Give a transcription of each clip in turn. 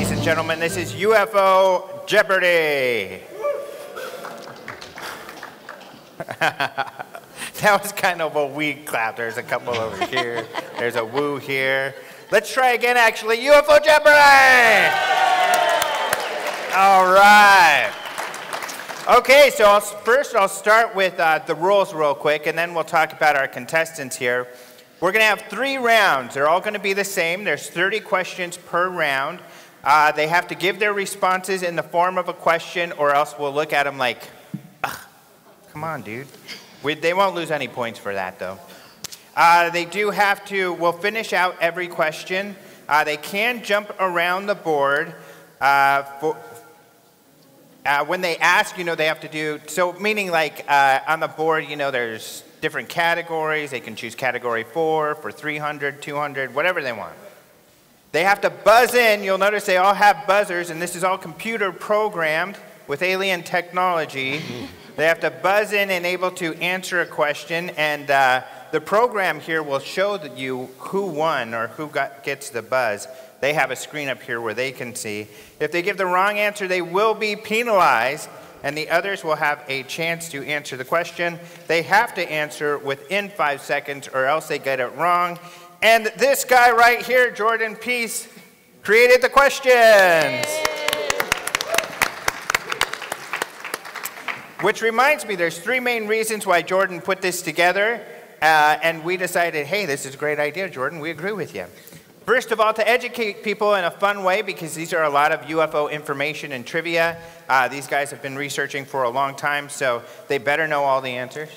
ladies and gentlemen. This is UFO Jeopardy. That was kind of a weak clap. There's a couple over here. There's a woo here. Let's try again, actually. UFO Jeopardy! All right. Okay, so first I'll start with the rules real quick, and then we'll talk about our contestants here. We're going to have 3 rounds. They're all going to be the same. There's 30 questions per round. They have to give their responses in the form of a question, or else we'll look at them like, come on, dude. They won't lose any points for that, though. They do have to, we'll finish out every question. They can jump around the board. When they ask, they have to do, so meaning like on the board, there's different categories. They can choose category 4 for 300, 200, whatever they want. They have to buzz in. You'll notice they all have buzzers, and this is all computer programmed with alien technology. They have to buzz in and able to answer a question, and the program here will show you who won or who gets the buzz. They have a screen up here where they can see. If they give the wrong answer, they will be penalized, and the others will have a chance to answer the question. They have to answer within 5 seconds, or else they get it wrong. And this guy right here, Jordan Peace, created the questions. Which reminds me, there's 3 main reasons why Jordan put this together, and we decided, hey, this is a great idea, Jordan. We agree with you. First of all, to educate people in a fun way, because these are a lot of UFO information and trivia. These guys have been researching for a long time, so they better know all the answers.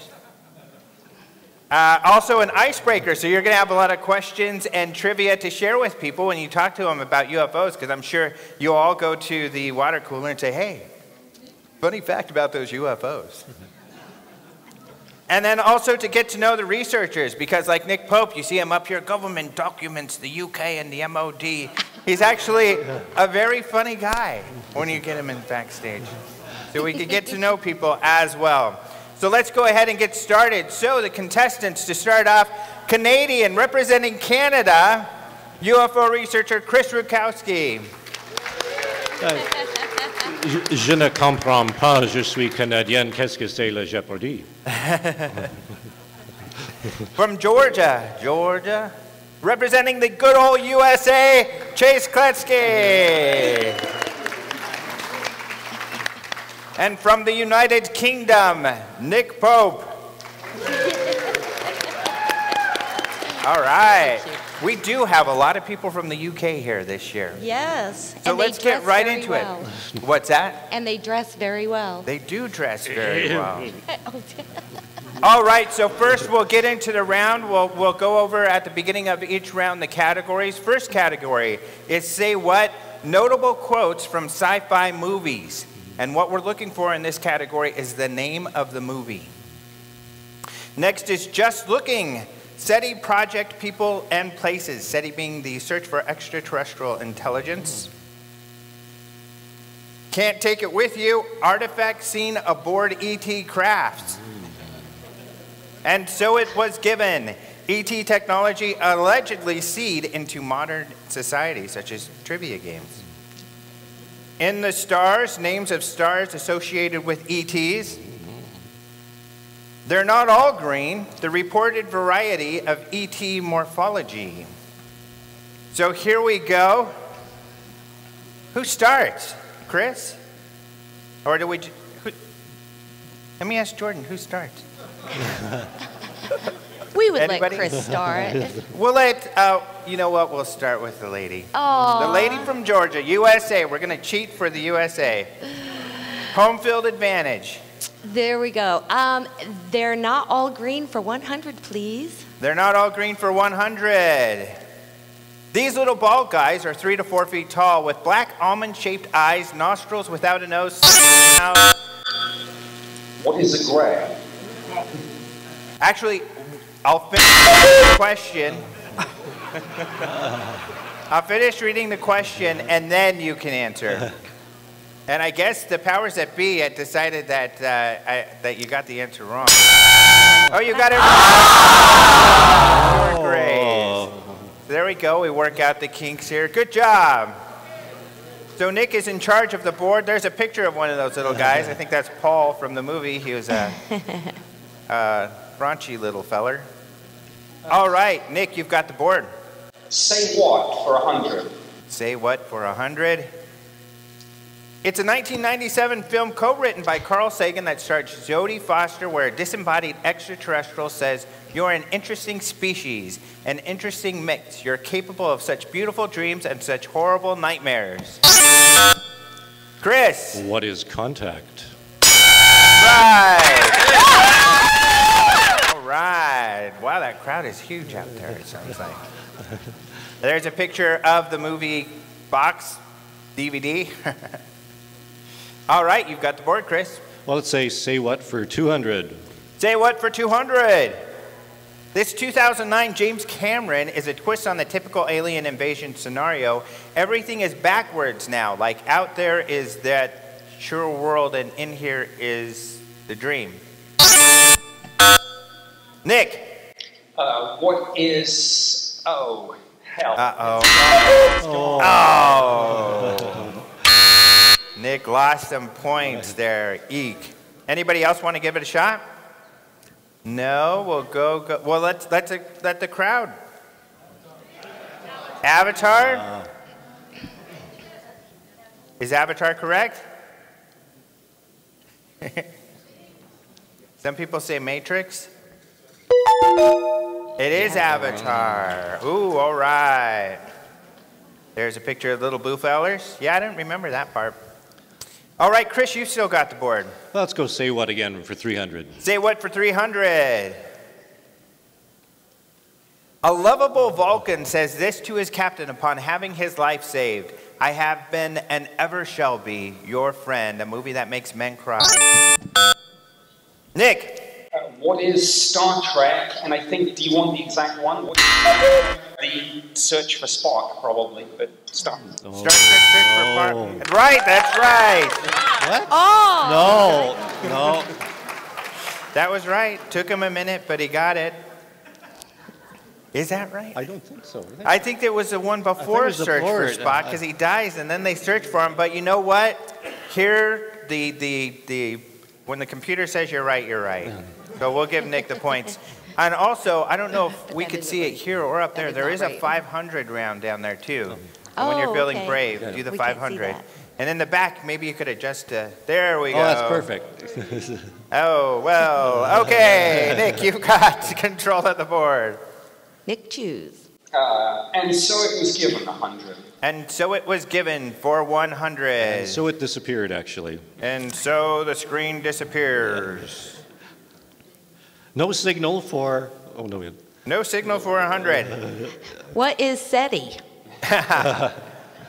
Also an icebreaker, so you're going to have a lot of questions and trivia to share with people when you talk to them about UFOs, because I'm sure you'll all go to the water cooler and say, hey, funny fact about those UFOs. And then also to get to know the researchers, because like Nick Pope, you see him up here, government documents, the UK and the MOD. He's actually a very funny guy when you get him in backstage. So we can get to know people as well. So let's go ahead and get started. So the contestants, to start off, Canadian, representing Canada, UFO researcher Chris Rutkowski. Je ne comprends pas, je suis Canadienne, qu'est-ce que c'est le Jeopardy? From Georgia, representing the good old USA, Chase Kloetzke. And from the United Kingdom, Nick Pope. All right. We do have a lot of people from the UK here this year. Yes. So let's get right into it. What's that? And they dress very well. They do dress very well. All right, so first we'll get into the round. We'll go over at the beginning of each round the categories. First category is Say What? Notable quotes from sci-fi movies. And what we're looking for in this category is the name of the movie. Next is Just Looking. SETI project people and places. SETI being the search for extraterrestrial intelligence. Can't Take It With You. Artifact seen aboard ET crafts. And So It Was Given. ET technology allegedly seed into modern society, such as trivia games. In the Stars. Names of stars associated with ETs. They're Not All Green, the reported variety of ET morphology. So here we go. Who starts? Chris? Or do we... Let me ask Jordan, who starts? We would Anybody? let Chris start. We'll let, you know what, we'll start with the lady. Aww. The lady from Georgia, USA. We're going to cheat for the USA. Home field advantage. There we go. They're not all green for 100, please. They're not all green for 100. These little bald guys are 3 to 4 feet tall with black almond-shaped eyes, nostrils without a nose. What is a grab? Actually, I'll finish the question. I'll finish reading the question, and then you can answer. And I guess the powers that be had decided that that you got the answer wrong. Oh, you got it wrong. Great. There we go. We work out the kinks here. Good job. So Nick is in charge of the board. There's a picture of one of those little guys. I think that's Paul from the movie. He was a raunchy little feller. All right, Nick, you've got the board. Say what for 100? Say what for 100? It's a 1997 film co-written by Carl Sagan that stars Jodie Foster, where a disembodied extraterrestrial says, "You're an interesting species, an interesting mix. You're capable of such beautiful dreams and such horrible nightmares." Chris. What is contact? Right. All right. Wow, that crowd is huge out there, it sounds like. There's a picture of the movie box, DVD. All right, you've got the board, Chris. Well, let's say what for 200? Say what for 200? This 2009 James Cameron is a twist on the typical alien invasion scenario. Everything is backwards now. Like out there is that sure world and in here is the dream. Nick. What is... Oh, hell. Uh-oh. Oh. Nick lost some points there. Eek. Anybody else want to give it a shot? No, we'll go. Well, let the crowd. Avatar? Is Avatar correct? Some people say Matrix. It is Avatar. Ooh, all right. There's a picture of little blue fellers. Yeah, I didn't remember that part. All right, Chris, you've still got the board. Well, let's go say what again for 300. Say what for 300? A lovable Vulcan says this to his captain upon having his life saved. "I have been and ever shall be your friend," a movie that makes men cry. Nick. What is Star Trek? And I think, do you want the exact one? The Search for Spock, probably, but Star Trek. Star Trek Search for Spock. Right, that's right. What? Oh! No. That was right. Took him a minute, but he got it. Is that right? I don't think so. I think there was the one before Search for Spock, because he dies and then they search for him. But you know what? Here, when the computer says you're right, you're right. So we'll give Nick the points. And also, I don't know if we could see it here or up there. There is a 500 round down there, too. And when you're feeling brave, do the 500. And in the back, maybe you could adjust to... There we go. Oh, that's perfect. Oh, well, okay. Nick, you've got control of the board. Nick, choose. And so it was given 100. And so it was given for 100. And so it disappeared, actually. And so the screen disappears. No signal for... Oh, no. No signal for 100. What is SETI?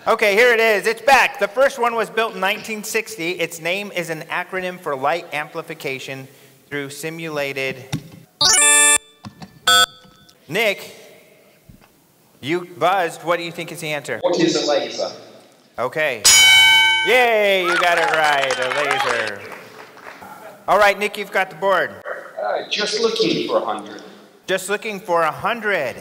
Okay, here it is. It's back. The first one was built in 1960. Its name is an acronym for Light Amplification through Simulated... Nick, you buzzed. What do you think is the answer? What is a laser? Okay. Yay, you got it right, a laser. All right, Nick, you've got the board. Just looking for 100. Just looking for 100.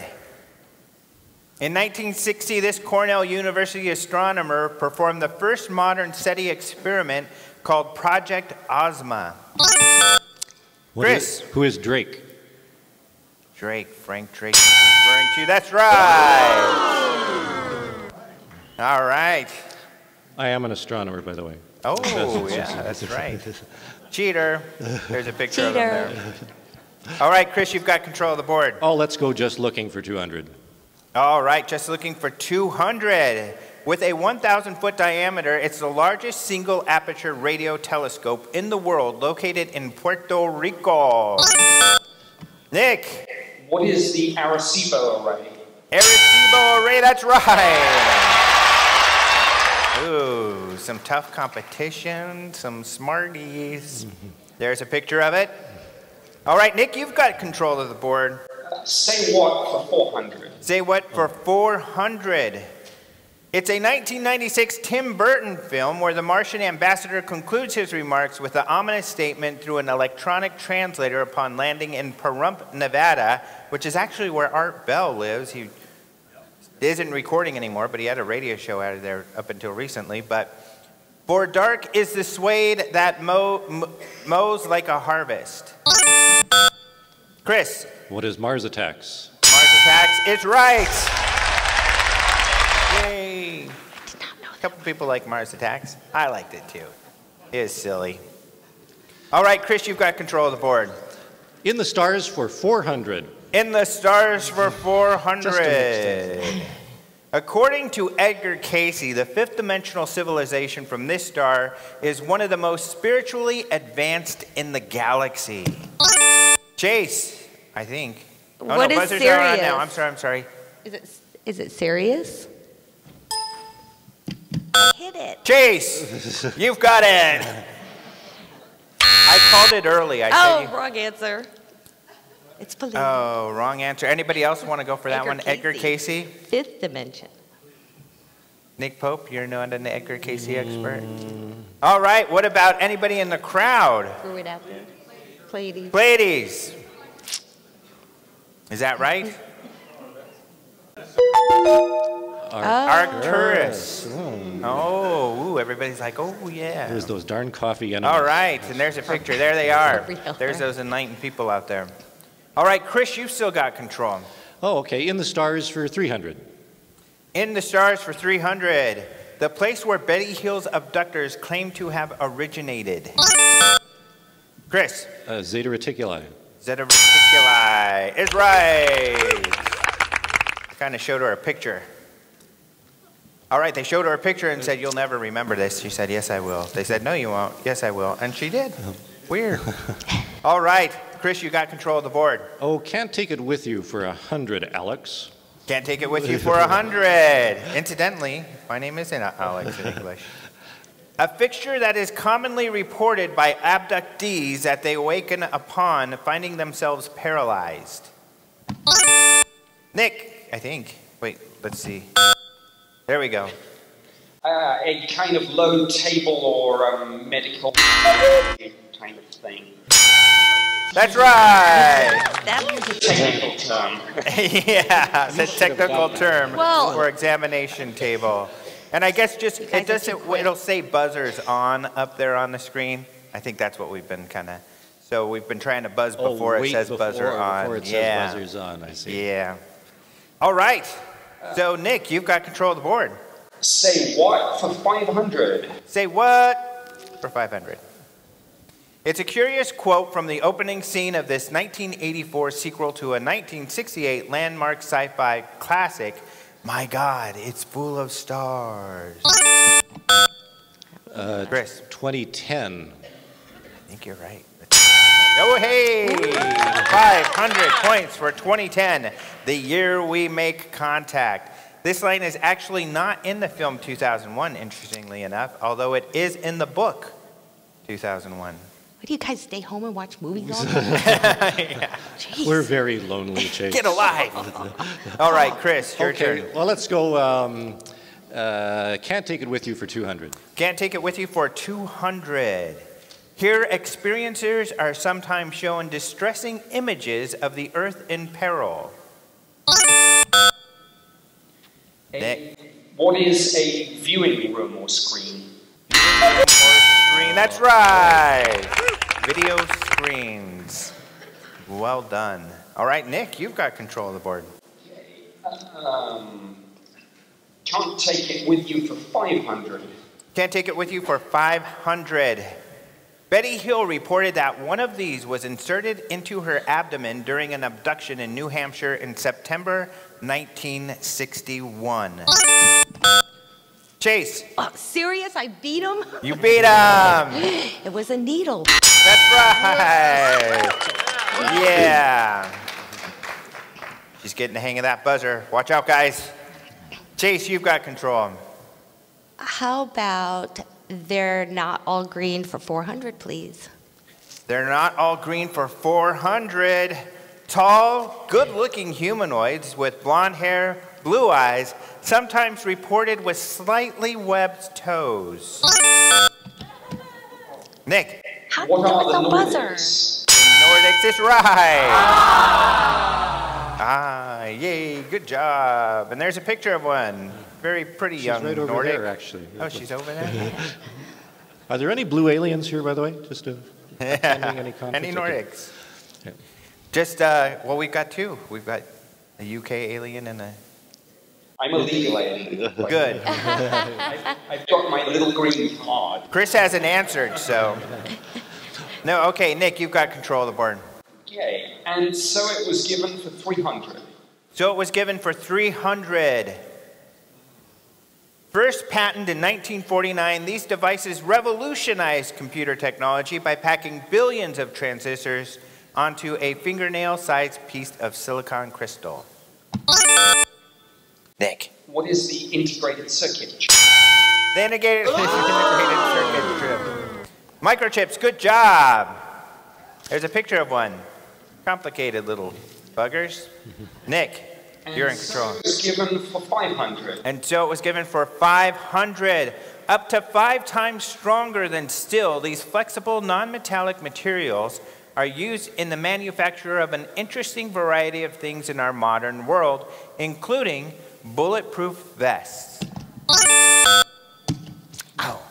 In 1960, this Cornell University astronomer performed the first modern SETI experiment called Project Ozma. Chris. Who is Drake? Drake, Frank Drake is referring to. That's right. All right. I am an astronomer, by the way. Oh, yeah, that's right. Cheater. There's a picture of him there. All right, Chris, you've got control of the board. Oh, let's go just looking for 200. All right, just looking for 200. With a 1,000-foot diameter, it's the largest single aperture radio telescope in the world, located in Puerto Rico. Nick. What is the Arecibo array? Arecibo array, that's right. Ooh, some tough competition, some smarties. There's a picture of it. All right, Nick, you've got control of the board. Say what for 400? Say what for 400? It's a 1996 Tim Burton film where the Martian ambassador concludes his remarks with an ominous statement through an electronic translator upon landing in Pahrump, Nevada, which is actually where Art Bell lives. He isn't recording anymore, but he had a radio show out of there up until recently. But for dark is the suede that mows like a harvest. Chris. What is Mars Attacks? Mars Attacks is right. Yay. A couple people like Mars Attacks. I liked it too. It is silly. All right, Chris, you've got control of the board. In the Stars for 400. In the Stars for 400. According to Edgar Cayce, the fifth dimensional civilization from this star is one of the most spiritually advanced in the galaxy. Chase, I think. What is buzzers Sirius? are on now. I'm sorry. Is it Sirius? Hit it. Chase, you've got it. I called it early. Wrong answer. It's Palladium. Oh, wrong answer. Anybody else want to go for that one? Edgar Cayce? Fifth dimension. Nick Pope, you're not an Edgar Cayce expert? All right, what about anybody in the crowd? Threw it out there. Pleiades. Pleiades. Is that right? Arcturus. Oh, ooh, everybody's like, oh, yeah. There's those darn coffee enemies. All right, and there's a picture. There they are. Real, There's right? those enlightened people out there. All right, Chris, you've still got control. Oh, okay. In the Stars for 300. In the Stars for 300, the place where Betty Hill's abductors claim to have originated. Chris. Zeta Reticuli. Zeta Reticuli is right. Kind of showed her a picture. All right, they showed her a picture and said, you'll never remember this. She said, yes, I will. They said, no, you won't. Yes, I will. And she did. Weird. All right, Chris, you got control of the board. Oh, can't take it with you for 100, Alex. Can't take it with you for 100. Incidentally, my name isn't Alex in English. A fixture that is commonly reported by abductees that they awaken upon finding themselves paralyzed. Nick, I think. Wait, let's see. There we go. A kind of low table or medical kind of thing. That's right. That was a technical term. Yeah, the technical term for examination table. And I guess just it doesn't. It'll say buzzers on up there on the screen. I think that's what we've been kind of. So we've been trying to buzz before it says buzzer on. Before it says buzzers on. I see. Yeah. All right. So Nick, you've got control of the board. Say what for 500? Say what for 500? It's a curious quote from the opening scene of this 1984 sequel to a 1968 landmark sci-fi classic, My God, It's Full of Stars. Chris. 2010. I think you're right. Oh, hey! 500 points for 2010, the year we make contact. This line is actually not in the film 2001, interestingly enough, although it is in the book 2001. What do you guys stay home and watch movies all day? Yeah. We're very lonely, Chase. Get alive! All right, Chris, your turn. Well, let's go. Can't take it with you for 200. Can't take it with you for 200. Here, experiencers are sometimes shown distressing images of the Earth in peril. What is a viewing room or screen? That's right. Video screens. Well done. All right, Nick, you've got control of the board. Can't take it with you for 500. Can't take it with you for 500. Betty Hill reported that one of these was inserted into her abdomen during an abduction in New Hampshire in September 1961. Chase. Serious? I beat him? You beat him. It was a needle. That's right. Yeah. She's getting the hang of that buzzer. Watch out, guys. Chase, you've got control. How about they're not all green for 400, please? They're not all green for 400. Tall, good-looking humanoids with blonde hair, blue eyes, sometimes reported with slightly webbed toes. Nick. What are the Nordics? Nordics is right. Yay, good job. And there's a picture of one. Very pretty young She's right over Nordic. there, actually. Oh, she's over there? Are there any blue aliens here, by the way? Just attending any conference? Any Nordics? Okay. Just, well, we've got two. We've got a UK alien and a... I'm a legal alien. Good. I've got my little green card. Chris hasn't answered, so... No, okay, Nick, you've got control of the board. Okay, and so it was given for 300. So it was given for 300. First patented in 1949, these devices revolutionized computer technology by packing billions of transistors onto a fingernail-sized piece of silicon crystal. Nick. What is the integrated circuit? The integrated circuit chip. Microchips, good job. There's a picture of one. Complicated little buggers. Nick, you're in control. And so it was given for 500. And so it was given for 500. Up to 5 times stronger than steel, these flexible, non-metallic materials are used in the manufacture of an interesting variety of things in our modern world, including bulletproof vests. Ow.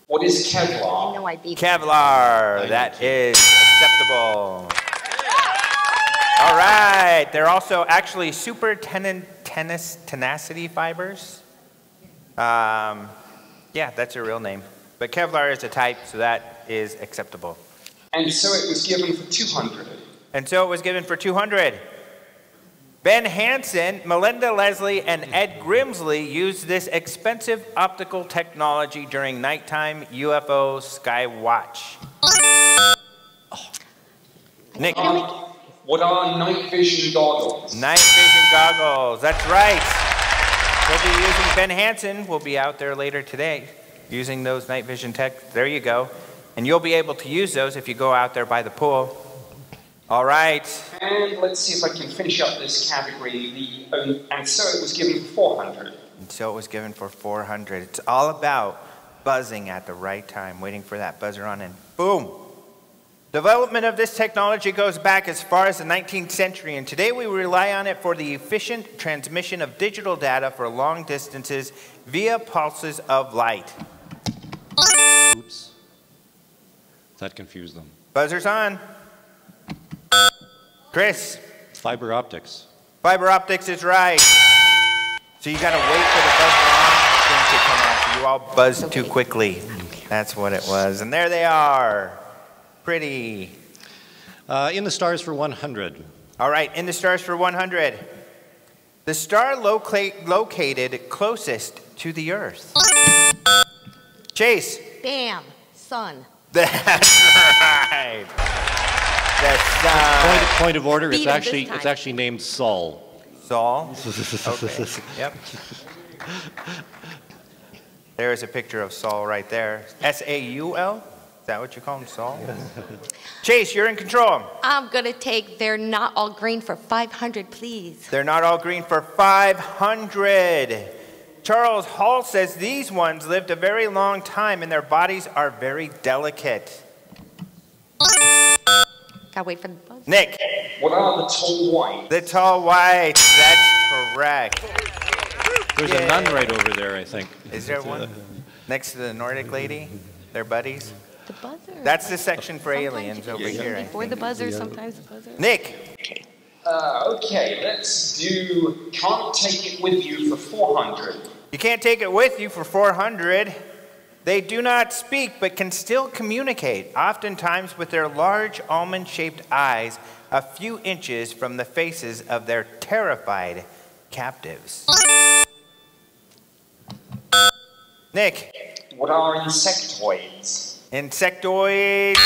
What is Kevlar? No, I beat Kevlar, that is acceptable. All right, they're also actually super tenacity fibers. Yeah, that's a real name. But Kevlar is a type, so that is acceptable. And so it was given for 200. And so it was given for 200. Ben Hansen, Melinda Leslie, and Ed Grimsley used this expensive optical technology during nighttime UFO sky watch. Oh. Nick. What are night vision goggles? Night vision goggles, that's right. We'll be using, Ben Hansen will be out there later today using those night vision tech. There you go. And you'll be able to use those if you go out there by the pool. All right. And let's see if I can finish up this category. And so it was given for 400. And so it was given for 400. It's all about buzzing at the right time, waiting for that buzzer on and boom. Development of this technology goes back as far as the 19th century, and today we rely on it for the efficient transmission of digital data for long distances via pulses of light. Oops. That confused them. Buzzer's on. Chris. Fiber optics. Fiber optics is right. So you got to wait for the buzzer on to come out. So you all buzzed too quickly. That's what it was. And there they are. Pretty. In the stars for 100. All right, in the stars for 100. The star located closest to the Earth. Chase. Bam. Sun. That's right. The sun. Point of order. Beat It's actually named Sol. Sol. Okay. Yep. There's a picture of Sol right there. S-A-U-L. Is that what you call him, Sol? Chase, you're in control. I'm going to take They're Not All Green for 500, please. They're not all green for 500. Charles Hall says these ones lived a very long time and their bodies are very delicate. Gotta wait for the buzz. Nick. What are the tall whites? The tall whites. That's correct. There's a nun right over there, I think. Is there one? Next to the Nordic lady? They're buddies? The buzzer. That's the section for Sometimes aliens you over do here. I Before think. the buzzer, sometimes the buzzer. Nick. Okay, let's do Can't Take It With You for 400. You can't take it with you for 400. They do not speak but can still communicate, oftentimes with their large almond-shaped eyes a few inches from the faces of their terrified captives. Nick. What are insectoids? Insectoids.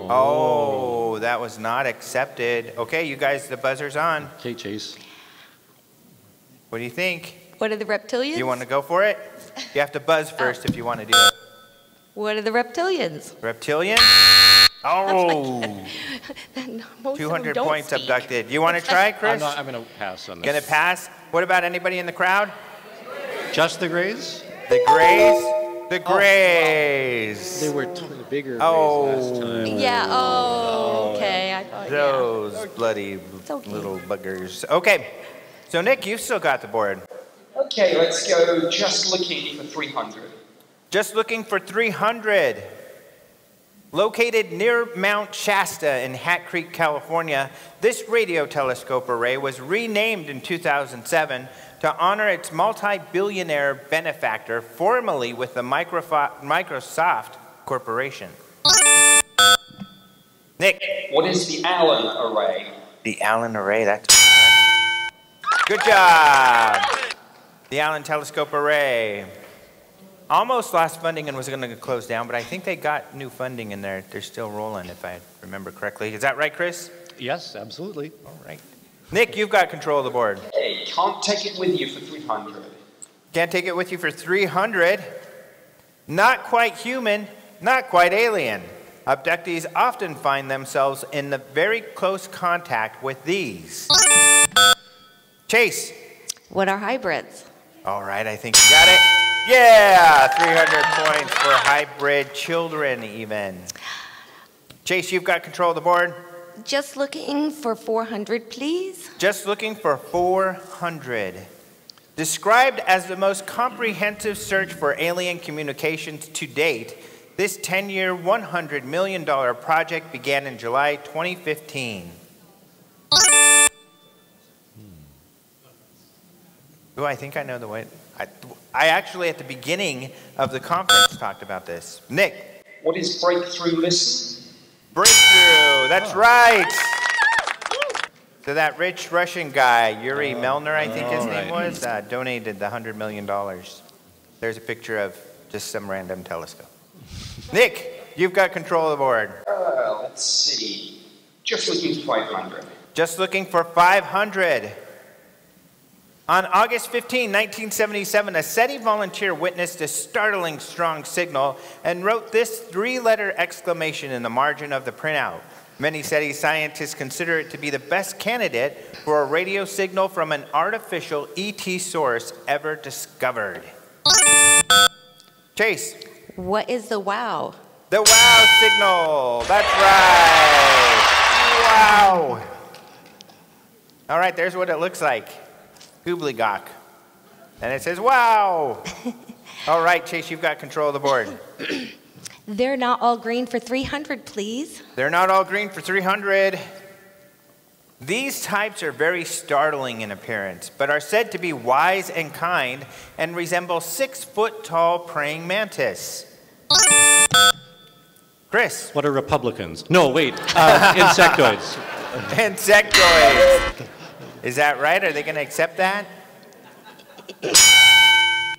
Oh, that was not accepted. Okay, you guys, the buzzer's on. Okay, Chase. What do you think? What are the reptilians? You want to go for it? You have to buzz first if you want to do it. What are the reptilians? Reptilian? Oh. 200 points abducted. You want to try, Chris? I'm going to pass on this. Going to pass? What about anybody in the crowd? Just the Greys? The Greys? The Greys. They were bigger Oh. Greys last time. Yeah, oh, okay. I thought Those bloody little buggers. Okay, so Nick, you've still got the board. Okay, let's go just looking for 300. Just looking for 300. Located near Mount Shasta in Hat Creek, California, this radio telescope array was renamed in 2007 to honor its multi-billionaire benefactor, formerly with the Microsoft Corporation. Nick. What is the Allen array? The Allen array, that's good job. The Allen Telescope Array. Almost lost funding and was going to close down, but I think they got new funding in there. They're still rolling, if I remember correctly. Is that right, Chris? Yes, absolutely. All right. Nick, you've got control of the board. Hey, can't take it with you for 300. Can't take it with you for 300. Not quite human, not quite alien. Abductees often find themselves in the very close contact with these. Chase. What are hybrids? All right, I think you got it. Yeah, 300 points for hybrid children even. Chase, you've got control of the board. Just looking for 400, please. Just looking for 400. Described as the most comprehensive search for alien communications to date, this 10-year, $100 million project began in July 2015. Oh, I think I know the way. I actually, at the beginning of the conference, talked about this. Nick. What is breakthrough listen? Breakthrough, that's right. So that rich Russian guy, Yuri Melner, I think his name was, donated the $100 million. There's a picture of just some random telescope. Nick, you've got control of the board. Let's see. Just looking for 500. Just looking for 500. On August 15, 1977, a SETI volunteer witnessed a startling strong signal and wrote this three-letter exclamation in the margin of the printout. Many SETI scientists consider it to be the best candidate for a radio signal from an artificial ET source ever discovered. Chase. What is the WOW? The WOW signal. That's right. Wow. All right, there's what it looks like. Goobly-gawk. And it says, wow. All right, Chase, you've got control of the board. They're not all green for 300, please. They're not all green for 300. These types are very startling in appearance, but are said to be wise and kind and resemble 6-foot-tall praying mantis. Chris. What are Republicans? No, wait, insectoids. Insectoids. Is that right? Are they going to accept that?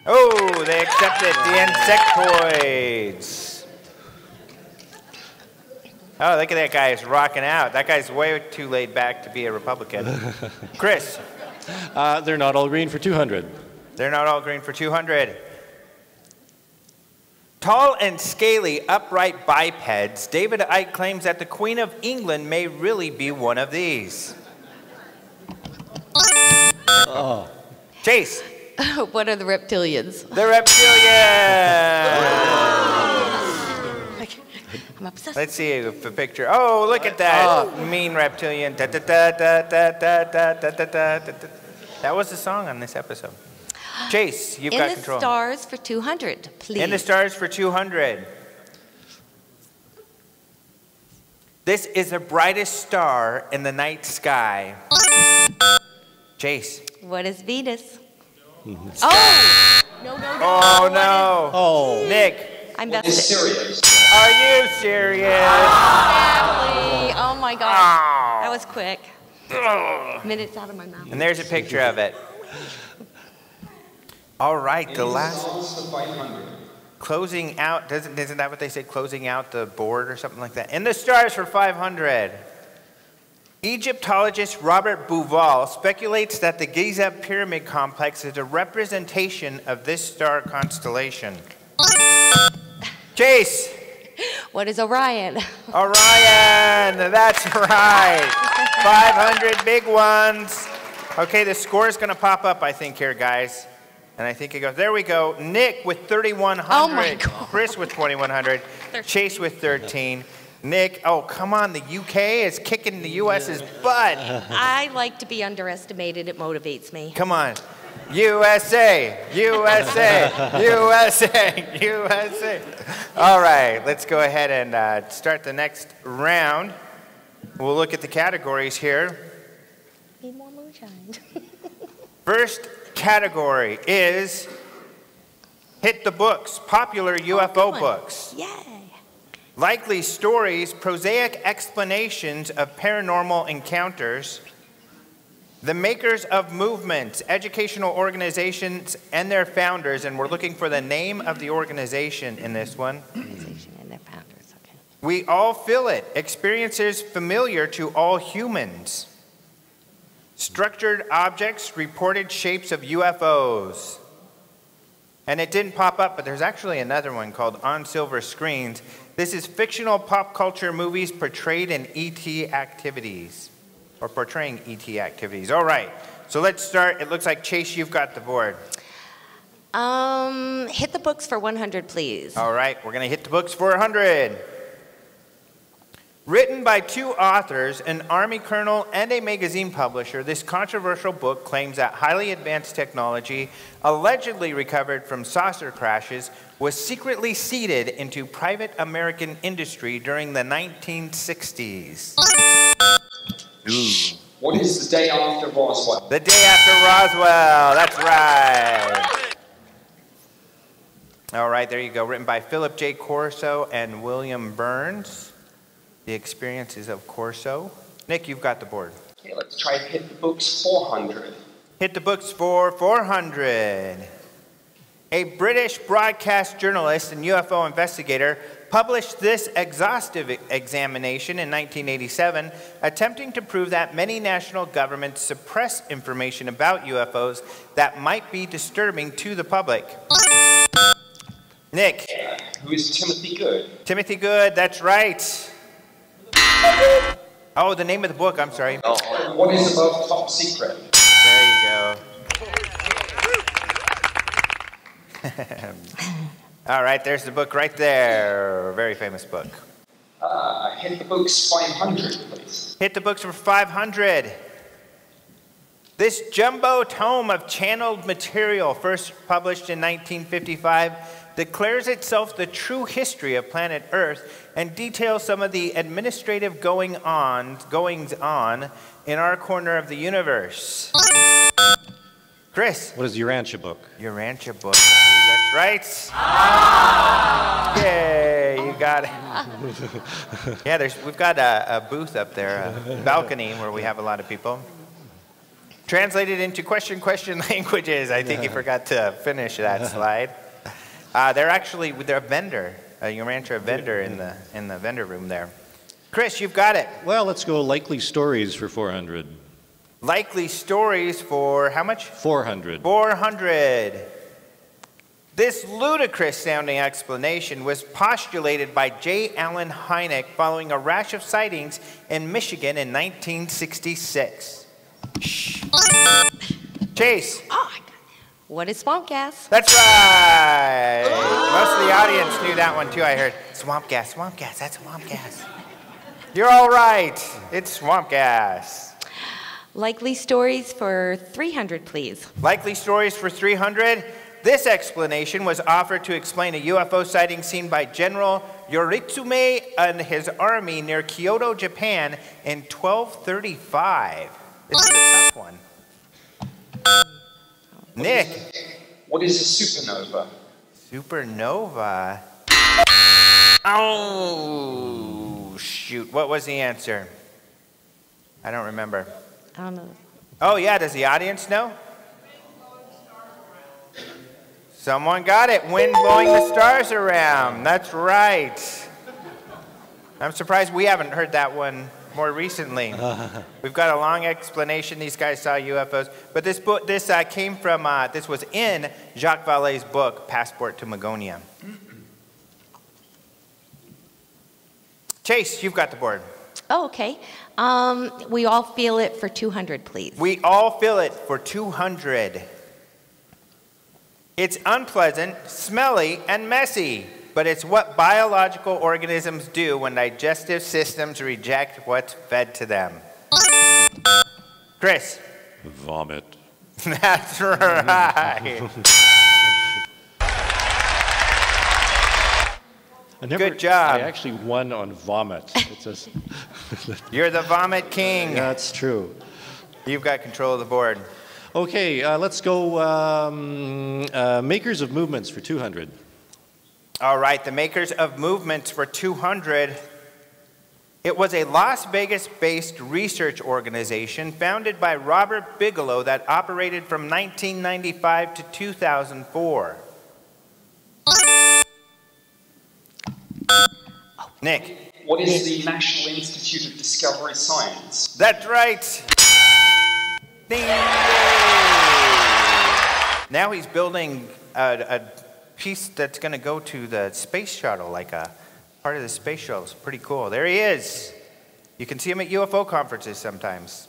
Oh, they accepted the insectoids. Oh, look at that guy. He's rocking out. That guy's way too laid back to be a Republican. Chris. They're not all green for 200. They're not all green for 200. Tall and scaly upright bipeds, David Icke claims that the Queen of England may really be one of these. Oh. Chase. What are the reptilians? The reptilians. I'm obsessed. Let's see a picture. Oh, look at that mean reptilian. Da, da, da, da, da, da, da, da, da, da, da. That was the song on this episode. Chase, you've got control. In the stars for 200, please. In the stars for 200. This is the brightest star in the night sky. Chase. What is Venus? Oh! No. Oh, no. Oh. Nick. I'm What is vested. Sirius? Are you serious? Family. Oh my God. Oh. That was quick. Minutes out of my mouth. And there's a picture of it. All right, the last. Closing out, isn't that what they say? Closing out the board or something like that? In the stars for 500. Egyptologist Robert Bouval speculates that the Giza Pyramid Complex is a representation of this star constellation. Chase. What is Orion? Orion, that's right. 500 big ones. Okay, the score is going to pop up, I think, here, guys. And I think it goes, there we go. Nick with 3,100. Oh, my God. Chris with 2,100. Chase with 13. Nick, oh, come on. The UK is kicking the US's butt. I like to be underestimated. It motivates me. Come on. USA, USA, USA, USA. All right, let's go ahead and start the next round. We'll look at the categories here. Need more moonshine. First category is Hit the Books, popular UFO books. Yay. Likely stories, prosaic explanations of paranormal encounters. The makers of movements, educational organizations, and their founders, and we're looking for the name of the organization in this one. Organization and their founders, okay. We all feel it. Experiences familiar to all humans. Structured objects, reported shapes of UFOs. And it didn't pop up, but there's actually another one called On Silver Screens. This is fictional pop culture movies portrayed in ET activities, or portraying ET activities. All right, so let's start. It looks like, Chase, you've got the board. Hit the books for 100, please. All right, we're going to hit the books for 100. Written by two authors, an Army colonel, and a magazine publisher, this controversial book claims that highly advanced technology, allegedly recovered from saucer crashes, was secretly seeded into private American industry during the 1960s. Ooh. What is the day after Roswell? The day after Roswell, that's right. All right, there you go. Written by Philip J. Corso and William Burns. The Experiences of Corso. Nick, you've got the board. Okay, let's try to hit the books 400. Hit the books for 400. A British broadcast journalist and UFO investigator published this exhaustive examination in 1987, attempting to prove that many national governments suppress information about UFOs that might be disturbing to the public. Nick. Who is Timothy Good? Timothy Good, that's right. Oh, the name of the book, I'm sorry. Oh, what is above top secret? There you go. All right, there's the book right there. Very famous book. Hit the books 500, please. Hit the books for 500. This jumbo tome of channeled material, first published in 1955, declares itself the true history of planet Earth and details some of the administrative goings on in our corner of the universe. Chris. What is Urantia book? Urantia book. That's right. Ah! Yay, you got it. Yeah, we've got a booth up there, a balcony where we have a lot of people. Translated into question languages. I think you forgot to finish that slide. They're a vendor, a Urantia vendor in the vendor room there. Chris, you've got it. Well, let's go likely stories for 400. Likely stories for how much? 400. 400. This ludicrous-sounding explanation was postulated by J. Allen Hynek following a rash of sightings in Michigan in 1966. Shh. Chase. Oh, I got it. What is swamp gas? That's right. Most of the audience knew that one too, I heard. Swamp gas, that's swamp gas. You're all right. It's swamp gas. Likely stories for 300, please. Likely stories for 300. This explanation was offered to explain a UFO sighting seen by General Yoritsume and his army near Kyoto, Japan in 1235. This is a tough one. Nick. What is a supernova? Supernova. Oh, shoot. What was the answer? I don't remember. I don't know. Oh, yeah. Does the audience know? Someone got it. Wind blowing the stars around. That's right. I'm surprised we haven't heard that one more recently. We've got a long explanation. These guys saw UFOs. But this book, this was in Jacques Vallée's book, Passport to Magonia. Chase, you've got the board. Oh, okay. We all feel it for 200, please. We all feel it for 200. It's unpleasant, smelly, and messy. but it's what biological organisms do when digestive systems reject what's fed to them. Chris. Vomit. That's right. Good job. I actually won on vomit. It's You're the vomit king. That's true. You've got control of the board. Okay, let's go makers of movements for 200. All right, the makers of movements for 200. It was a Las Vegas-based research organization founded by Robert Bigelow that operated from 1995 to 2004. Nick. What is the National Institute of Discovery Science? That's right. Ding. Now he's building a piece that's going to go to the space shuttle, like a part of the space shuttle. It's pretty cool. There he is. You can see him at UFO conferences sometimes.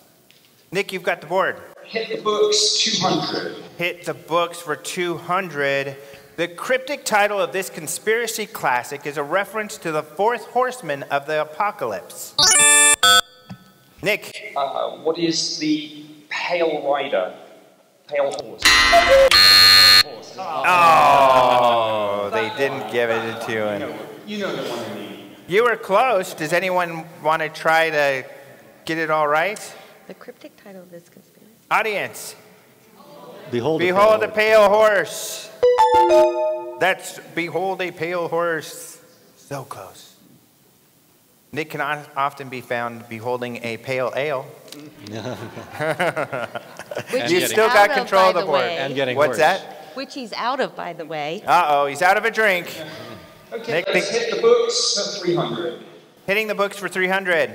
Nick, you've got the board. Hit the books, 200. Hit the books for 200. The cryptic title of this conspiracy classic is a reference to the fourth horseman of the apocalypse. Nick. What is the Pale Rider? Pale Horse. Oh, they didn't give it to him. You know the one I mean. You were close. Does anyone want to try to get it all right? The cryptic title of this conspiracy. Audience. Behold a pale horse. That's behold a pale horse. So close. Nick can often be found beholding a pale ale. You still got control of the board. And getting What's horse. that? Which he's out of, by the way. Uh-oh, he's out of a drink. Okay, let's hit the books for 300. Hitting the books for 300.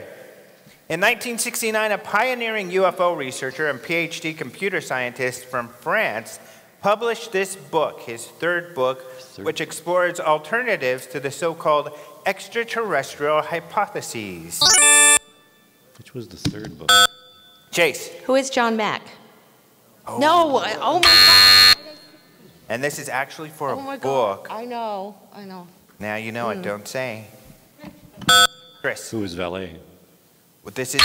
In 1969, a pioneering UFO researcher and PhD computer scientist from France published this book, his third book, which explores alternatives to the so-called extraterrestrial hypotheses. Which was the third book? Chase. Who is John Mack? Oh. No, oh my God. And this is actually for Oh my a God. book. I know. Now you know it, don't say. Chris. Who is valet? Well, this is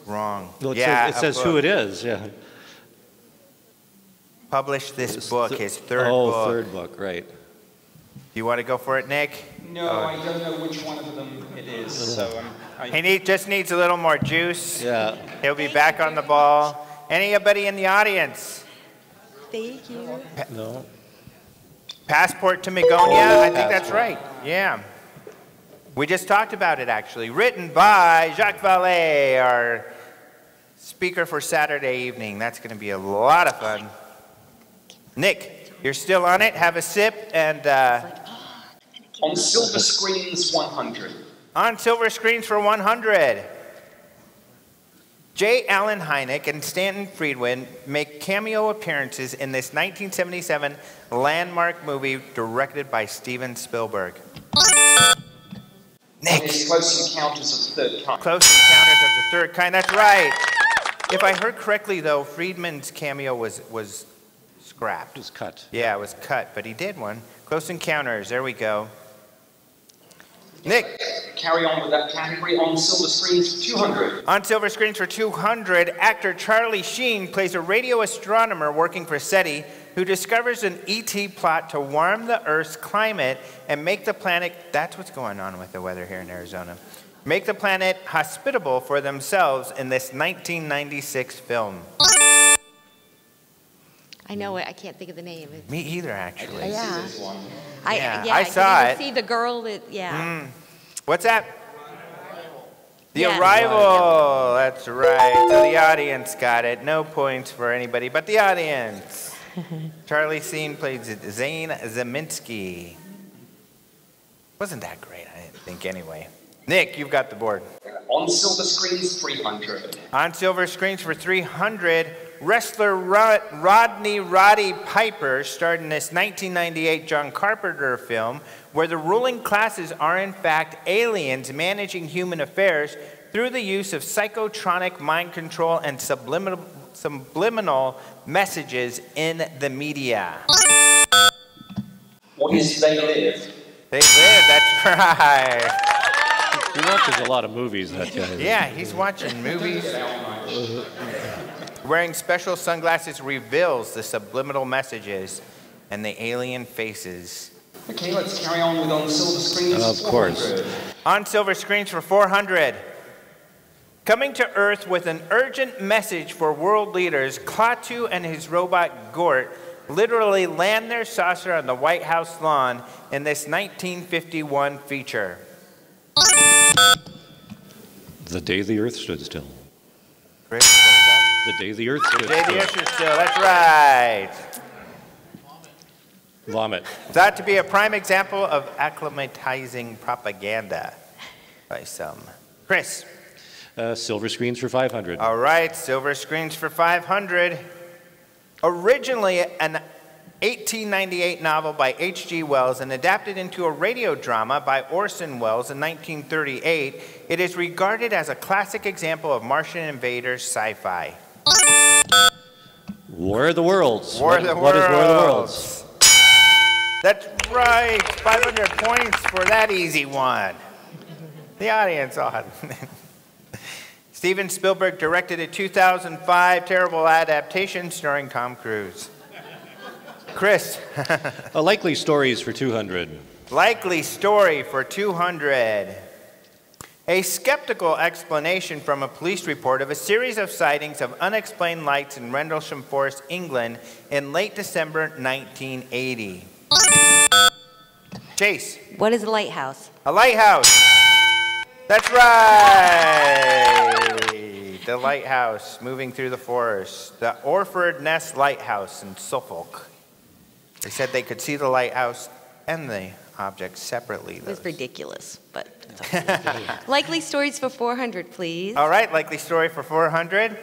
wrong. Well, yeah, it says who it is, yeah. Published this book, his third book. Oh, third book, right. You want to go for it, Nick? No, I don't know which one of them it is. So he just needs a little more juice. Yeah. He'll be back on the ball. Anybody in the audience? Thank you. No. Passport to Magonia? I think that's right. Yeah. We just talked about it, actually. Written by Jacques Vallée, our speaker for Saturday evening. That's going to be a lot of fun. Nick, you're still on it. Have a sip and... on silver screens, 100. On silver screens for 100. J. Allen Hynek and Stanton Friedman make cameo appearances in this 1977 landmark movie directed by Steven Spielberg. Nick. It's Close Encounters of the Third Kind. Close Encounters of the Third Kind. That's right. If I heard correctly, though, Friedman's cameo was scrapped. It was cut. Yeah, it was cut, but he did one. Close Encounters. There we go. Nick. Carry on with that category. On silver screens for 200. On silver screens for 200, actor Charlie Sheen plays a radio astronomer working for SETI who discovers an ET plot to warm the Earth's climate and make the planet, that's what's going on with the weather here in Arizona, make the planet hospitable for themselves in this 1996 film. I know it. I can't think of the name. Me either, actually. Yeah. I saw it. See the girl that, yeah. What's that? The Yeah. Arrival. That's right. So the audience got it. No points for anybody but the audience. Charlie Sheen played Zane Zeminski. Wasn't that great? I didn't think anyway. Nick, you've got the board. On silver screens, 300. On silver screens for 300, wrestler Rodney Roddy Piper starred in this 1998 John Carpenter film where the ruling classes are in fact aliens managing human affairs through the use of psychotronic mind control and subliminal messages in the media. What What is They Live? They live, that's right. He watches a lot of movies, that guy. Yeah, he's watching movies. Wearing special sunglasses reveals the subliminal messages and the alien faces. Okay, let's carry on with on silver screens. Of course. On silver screens for 400. Coming to Earth with an urgent message for world leaders, Klaatu and his robot Gort literally land their saucer on the White House lawn in this 1951 feature. The day the Earth stood still. Chris, what's that? The day the Earth stood The day still. the Earth stood still, that's right. Vomit. Thought to be a prime example of acclimatizing propaganda by some. Chris. Silver screens for 500. All right, silver screens for 500. Originally an 1898 novel by H.G. Wells and adapted into a radio drama by Orson Welles in 1938, it is regarded as a classic example of Martian invaders sci-fi. War of the Worlds. War of the What is War of the Worlds? Worlds? That's right, 500 points for that easy one. The audience ought. Steven Spielberg directed a 2005 terrible adaptation starring Tom Cruise. Chris. Likely stories for 200. Likely story for 200. A skeptical explanation from a police report of a series of sightings of unexplained lights in Rendlesham Forest, England in late December 1980. Chase. What is a lighthouse? A lighthouse. That's right. The lighthouse moving through the forest. The Orford Ness Lighthouse in Suffolk. They said they could see the lighthouse and the object separately. It was ridiculous, but it's okay. Likely stories for 400, please. All right, likely story for 400.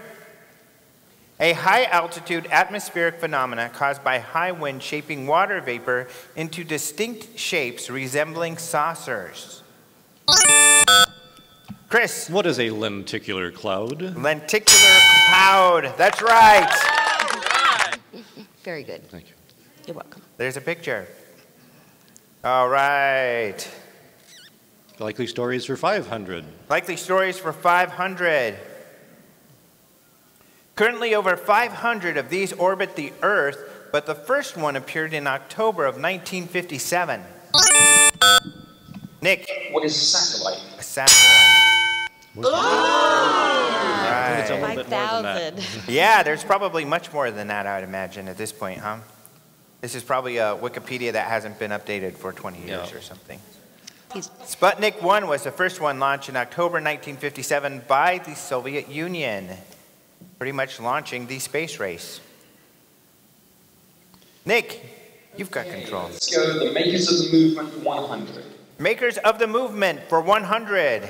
A high-altitude atmospheric phenomena caused by high wind shaping water vapor into distinct shapes resembling saucers. Chris. What is a lenticular cloud? Lenticular cloud. That's right. Very good. Thank you. You're welcome. There's a picture. All right. Likely stories for 500. Likely stories for 500. Currently, over 500 of these orbit the Earth, but the first one appeared in October of 1957. Nick. What is a satellite? A satellite. It's a Right. little bit more than that. 5,000. Yeah, there's probably much more than that, I would imagine, at this point, huh? This is probably a Wikipedia that hasn't been updated for 20 years or something. Sputnik 1 was the first one launched in October 1957 by the Soviet Union, pretty much launching the space race. Nick, you've got control. Let's go the makers of the movement 100. Makers of the movement for 100.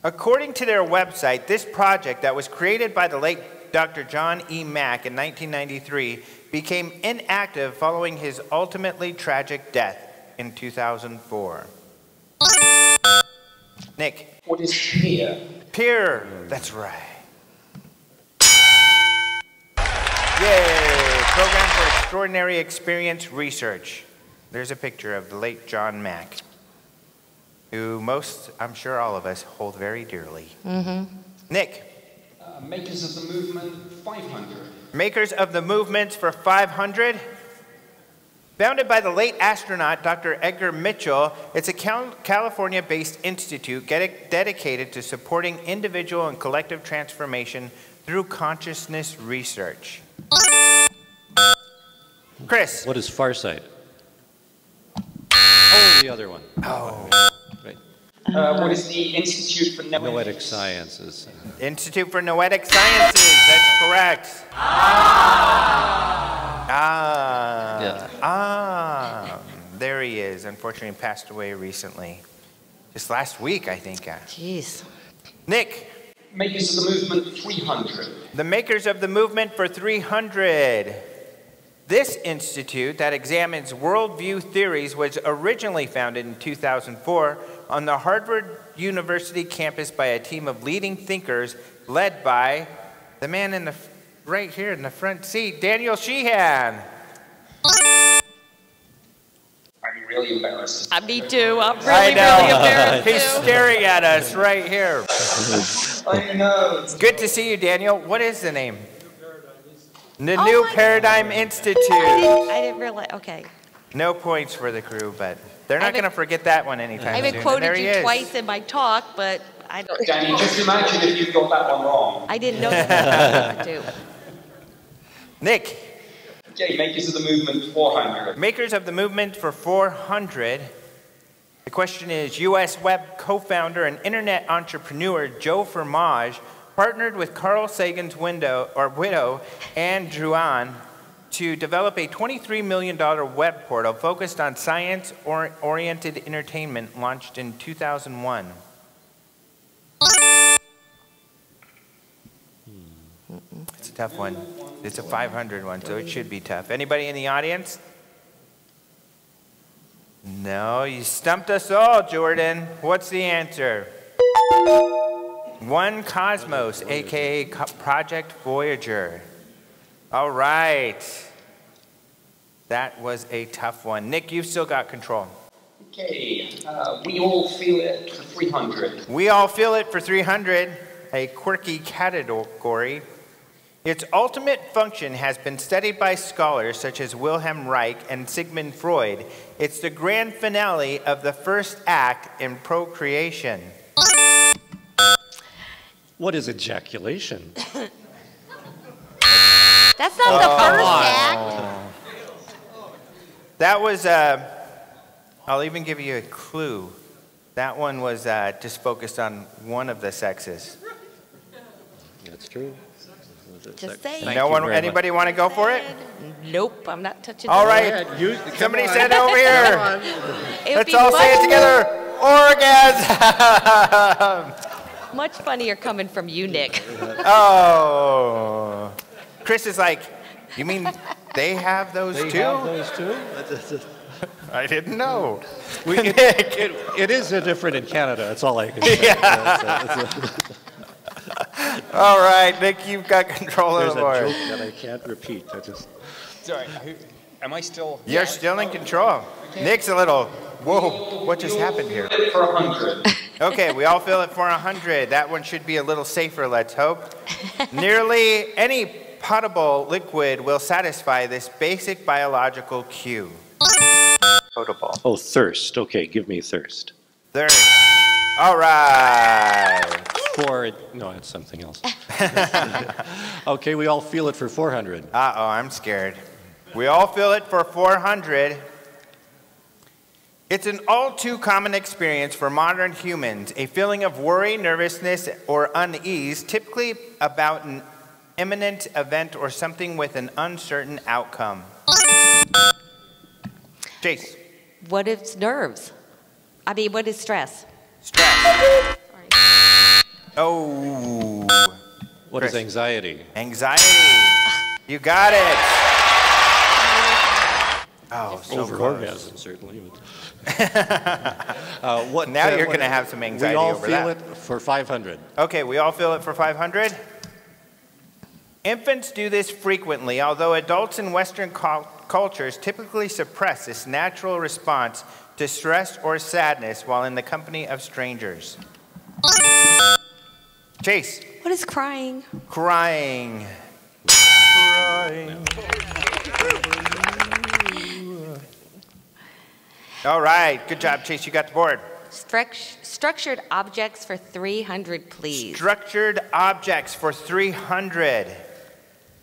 According to their website, this project that was created by the late Dr. John E. Mack in 1993 became inactive following his ultimately tragic death in 2004. Nick. What is peer? Peer. That's right. Yay! Program for Extraordinary Experience Research. There's a picture of the late John Mack, who most, I'm sure all of us, hold very dearly. Nick. Makers of the movement 500. Makers of the movements for 500. Founded by the late astronaut Dr. Edgar Mitchell, it's a California-based institute dedicated to supporting individual and collective transformation through consciousness research. Chris. What is Farsight? Oh, the other one. Oh. Right. What is the Institute for Noetic Sciences. Institute for Noetic Sciences. That's correct. There he is. Unfortunately, passed away recently. Just last week, I think. Jeez. Nick. Makers of the movement 300. The makers of the movement for 300. This institute that examines worldview theories was originally founded in 2004 on the Harvard University campus by a team of leading thinkers led by the man in the right here in the front seat, Daniel Sheehan. really embarrassed. Me too. I'm I really, know. really embarrassed He's too. staring at us right here. I know. Good to see you, Daniel. What is the name? The Oh New my Paradigm Institute. I didn't realize. Okay. No points for the crew, but they're I not going to haven't- forget that one anytime I soon. haven't And quoted there he you is. twice in my talk, but I don't. Danny, just imagine if you got that one wrong. I didn't know that. Too. Nick, Okay, makers of the movement 400. makers of the movement for 400. The question is, U.S. web co-founder and internet entrepreneur Joe Fromage partnered with Carl Sagan's widow, Anne Druan, to develop a $23 million web portal focused on science-oriented entertainment launched in 2001. It's a tough one. It's a 500 one, so it should be tough. Anybody in the audience? No, you stumped us all, Jordan. What's the answer? One Cosmos, aka Project Voyager. All right. That was a tough one. Nick, you've still got control. Okay, we all feel it for 300. We all feel it for 300, a quirky category. Its ultimate function has been studied by scholars such as Wilhelm Reich and Sigmund Freud. It's the grand finale of the first act in procreation. What is ejaculation? That's not the first act. That was, I'll even give you a clue. That one was just focused on one of the sexes. That's true. Just saying. Thank No you one, very anybody want to go for it? Nope, I'm not touching All that. right, somebody said it over here. It would Let's be all say it much- together. Orgasm! Much funnier coming from you, Nick. Oh. Chris is like, you mean they have those They too? have those too? I didn't know. It is different in Canada. That's all I can say. All right, Nick, you've got control of There's the a board. joke that I can't repeat. Sorry, am I still? You're still in control. Nick's a little, whoa, what just happened here? For 100. Okay, we all feel it for 100. That one should be a little safer, let's hope. Nearly any potable liquid will satisfy this basic biological cue. Potable. Oh, thirst. Okay, give me thirst. Thirst. All right. No, it's something else. Okay, we all feel it for 400. Uh-oh, I'm scared. We all feel it for 400. It's an all too common experience for modern humans, a feeling of worry, nervousness, or unease, typically about an imminent event or something with an uncertain outcome. Jace. What is nerves? I mean, what is stress? Stress. Oh. What is Chris. anxiety? Anxiety. You got it. Oh, so Over close. orgasm, certainly. Now you're going to have some anxiety we all over feel that. it for 500. Okay, we all feel it for 500. Infants do this frequently, although adults in Western cultures typically suppress this natural response to stress or sadness while in the company of strangers. Chase. What is crying? Crying. Crying. All right, good job, Chase. You got the board. Structured objects for 300, please. Structured objects for 300.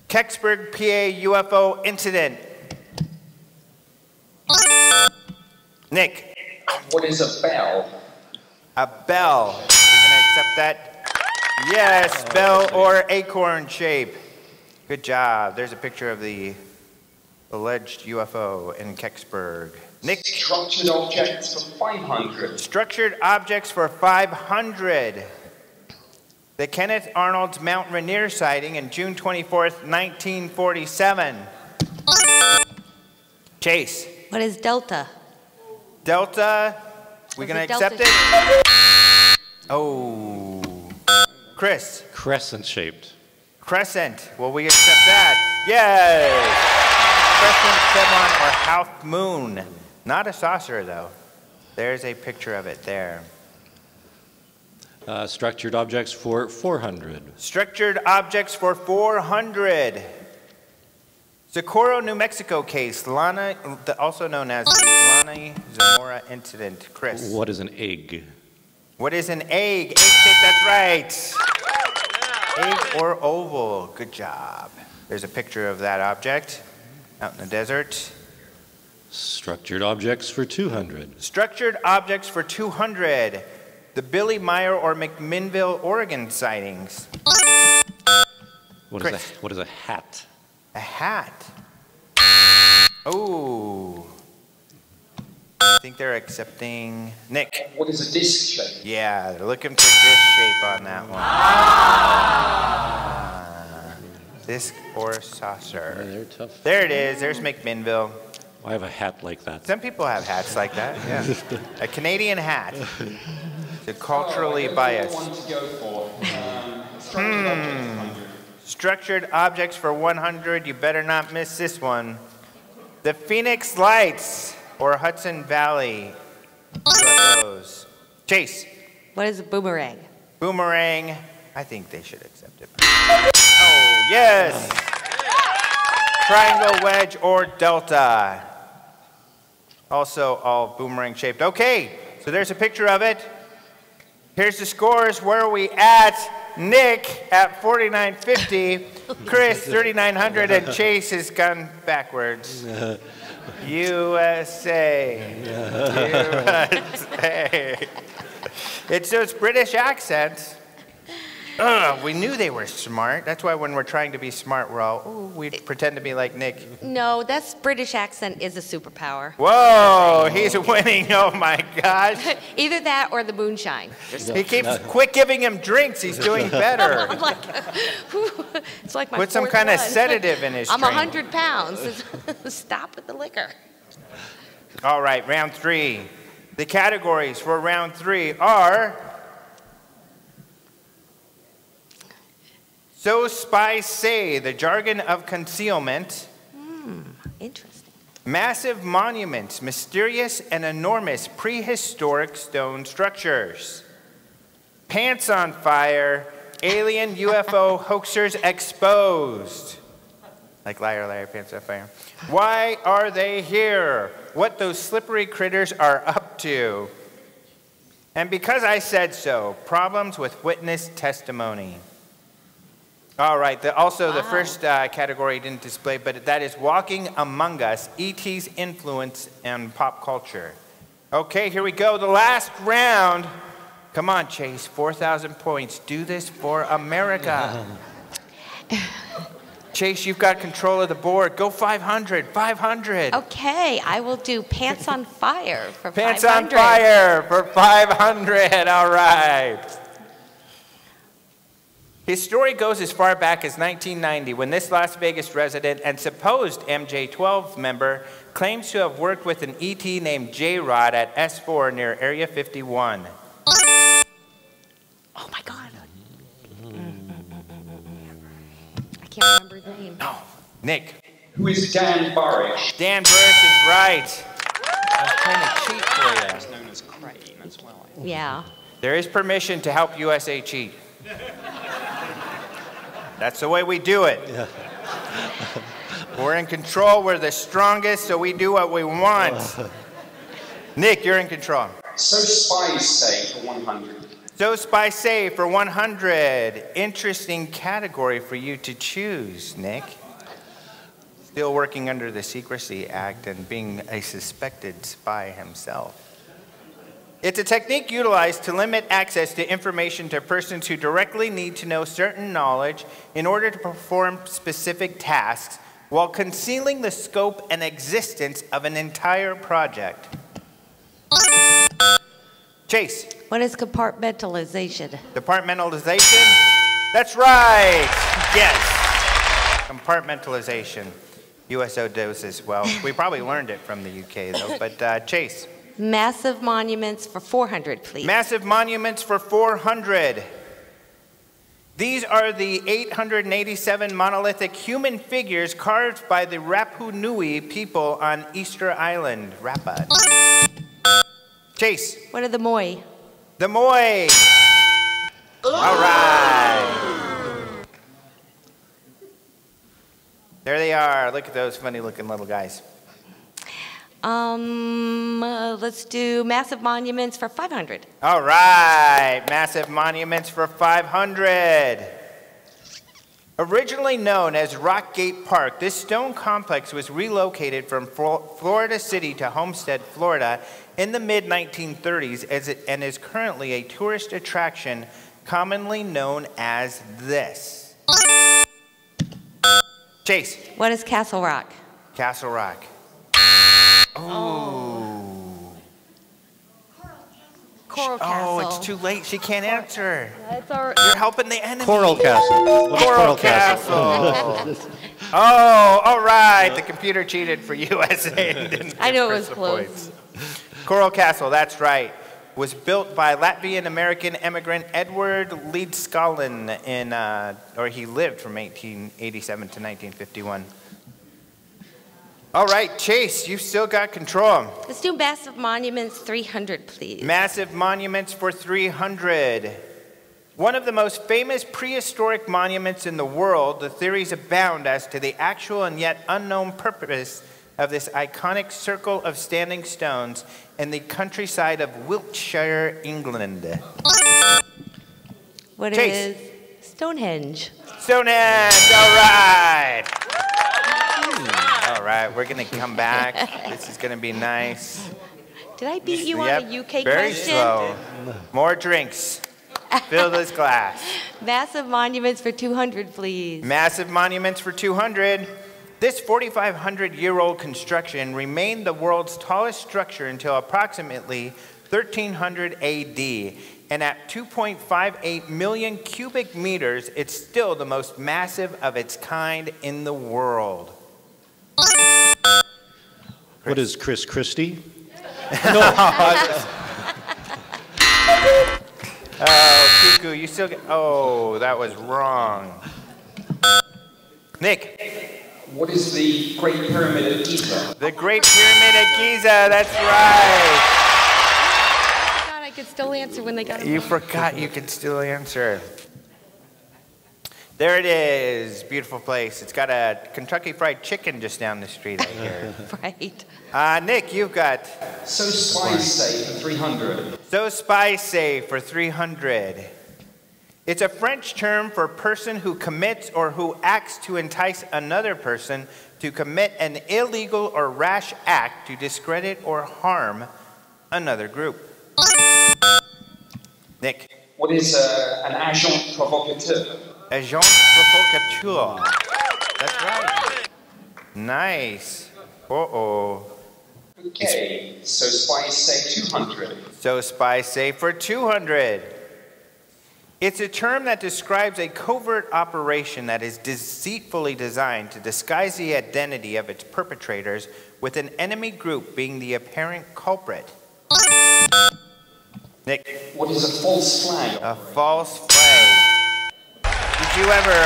Kecksburg, PA UFO incident. Nick. What is a bell? A bell. You're going to accept that? Yes, bell or acorn shape. Good job. There's a picture of the alleged UFO in Kecksburg. Nick. Structured objects for 500. Structured objects for 500. The Kenneth Arnold's Mount Rainier sighting in June 24th, 1947. Chase. What is delta? Delta. We gonna What's a accept delta it? Oh. Chris. Crescent shaped. Crescent. Will we accept that? Yes. Crescent, Chevron, or half moon. Not a saucer, though. There's a picture of it there. Structured objects for 400. Structured objects for 400. Socorro, New Mexico case, also known as the Lana Zamora incident. Chris. What is an egg? What is an egg? Egg-shaped, that's right. Egg or oval. Good job. There's a picture of that object out in the desert. Structured objects for 200. Structured objects for 200. The Billy Meyer or McMinnville, Oregon sightings. What is a hat? A hat. Oh. I think they're accepting Nick. What is a disc shape? Yeah, they're looking for disc shape on that one. Disc or saucer. Yeah, they're tough. There it is. There's McMinnville. I have a hat like that. Some people have hats like that. Yeah. A Canadian hat. It's culturally biased. One to go for. Structured objects for 100. You better not miss this one. The Phoenix Lights or Hudson Valley UFOs. Chase. What is a boomerang? Boomerang. I think they should accept it. Oh, yes. Triangle, wedge, or delta. Also all boomerang shaped. Okay, so there's a picture of it. Here's the scores. Where are we at? Nick at 4950, Chris 3900, and Chase has gone backwards. USA. USA. It's those British accents. We knew they were smart. That's why when we're trying to be smart, we're all, ooh, we pretend to be like Nick. No, that's British accent is a superpower. Whoa, he's winning. Oh my gosh. Either that or the moonshine. He keeps quit giving him drinks. He's doing better. I'm like, it's like my Put some fourth kind of one. sedative in his I'm drink. 100 pounds. Stop with the liquor. All right, round 3. The categories for round 3 are So Spies Say, the jargon of concealment. Interesting. Massive monuments, mysterious and enormous prehistoric stone structures. Pants on fire, alien UFO hoaxers exposed. Like liar, liar, pants on fire. Why are they here? What those slippery critters are up to. And because I said so, problems with witness testimony. All right, also the first category didn't display, but that is Walking Among Us, E.T.'s influence in pop culture. Okay, here we go, the last round. Come on, Chase, 4,000 points. Do this for America. Chase, you've got control of the board. Go 500, 500. Okay, I will do Pants on Fire for Pants 500. on Fire for 500, all right. His story goes as far back as 1990 when this Las Vegas resident and supposed MJ-12 member claims to have worked with an ET named J-Rod at S4 near Area 51. Oh my God. I can't remember his name. No, Nick. Who is Dan Burrish? Dan Burrish is right. I was trying to cheat for you. He's known as Crane as well. Yeah. There is permission to help USA cheat. That's the way we do it. Yeah. We're in control. We're the strongest, so we do what we want. Nick, you're in control. So Spies Say for 100. So Spies Say for 100. Interesting category for you to choose, Nick. Still working under the Secrecy Act and being a suspected spy himself. It's a technique utilized to limit access to information to persons who directly need to know certain knowledge in order to perform specific tasks while concealing the scope and existence of an entire project. Chase. What is compartmentalization? Compartmentalization? That's right. Yes. Compartmentalization. USO does as well. We probably learned it from the UK though, but Chase. Massive monuments for 400, please. Massive monuments for 400. These are the 887 monolithic human figures carved by the Rapa Nui people on Easter Island, Rapa. Chase. What are the Moi? The Moi. All right. There they are. Look at those funny looking little guys. Let's do massive monuments for 500. All right, massive monuments for 500. Originally known as Rockgate Park, this stone complex was relocated from Florida City to Homestead, Florida in the mid-1930s and is currently a tourist attraction commonly known as this. Chase. What is Castle Rock? Castle Rock. Oh. Coral Castle. Oh, it's too late. She can't answer. That's our... You're helping the enemy. Coral Castle. What is Coral Castle. Oh, all right. The computer cheated for USA. And didn't I know give it was Chris the close. points. Coral Castle, that's right. Was built by Latvian-American immigrant Edward Leedskallen or he lived from 1887 to 1951. All right, Chase, you've still got control. Let's do massive monuments 300, please. Massive monuments for 300. One of the most famous prehistoric monuments in the world, the theories abound as to the actual and yet unknown purpose of this iconic circle of standing stones in the countryside of Wiltshire, England. What Chase. is Stonehenge? Stonehenge, all right. All right, we're going to come back. This is going to be nice. Did I beat you Yep, on a UK very question? slow. More drinks. Fill this glass. Massive monuments for 200, please. Massive monuments for 200. This 4,500-year-old construction remained the world's tallest structure until approximately 1300 AD. And at 2.58 million cubic meters, it's still the most massive of its kind in the world. What is Chris Christie? Oh, Cuckoo, you still get... Oh, that was wrong. Nick. What is the Great Pyramid of Giza? The Great Pyramid of Giza, that's right. I thought I could still answer when they got it. You forgot you could still answer. There it is, beautiful place. It's got a Kentucky Fried Chicken just down the street right here. Right. Nick, you've got... So spies say for 300. So spies say for 300. It's a French term for person who commits or who acts to entice another person to commit an illegal or rash act to discredit or harm another group. Nick. What is an agent provocateur? Agent provocateur. That's right. Nice. Uh-oh. Okay, so spies say 200. So spies say for 200. It's a term that describes a covert operation that is deceitfully designed to disguise the identity of its perpetrators, with an enemy group being the apparent culprit. Nick. What is a false flag? A false flag. Did you ever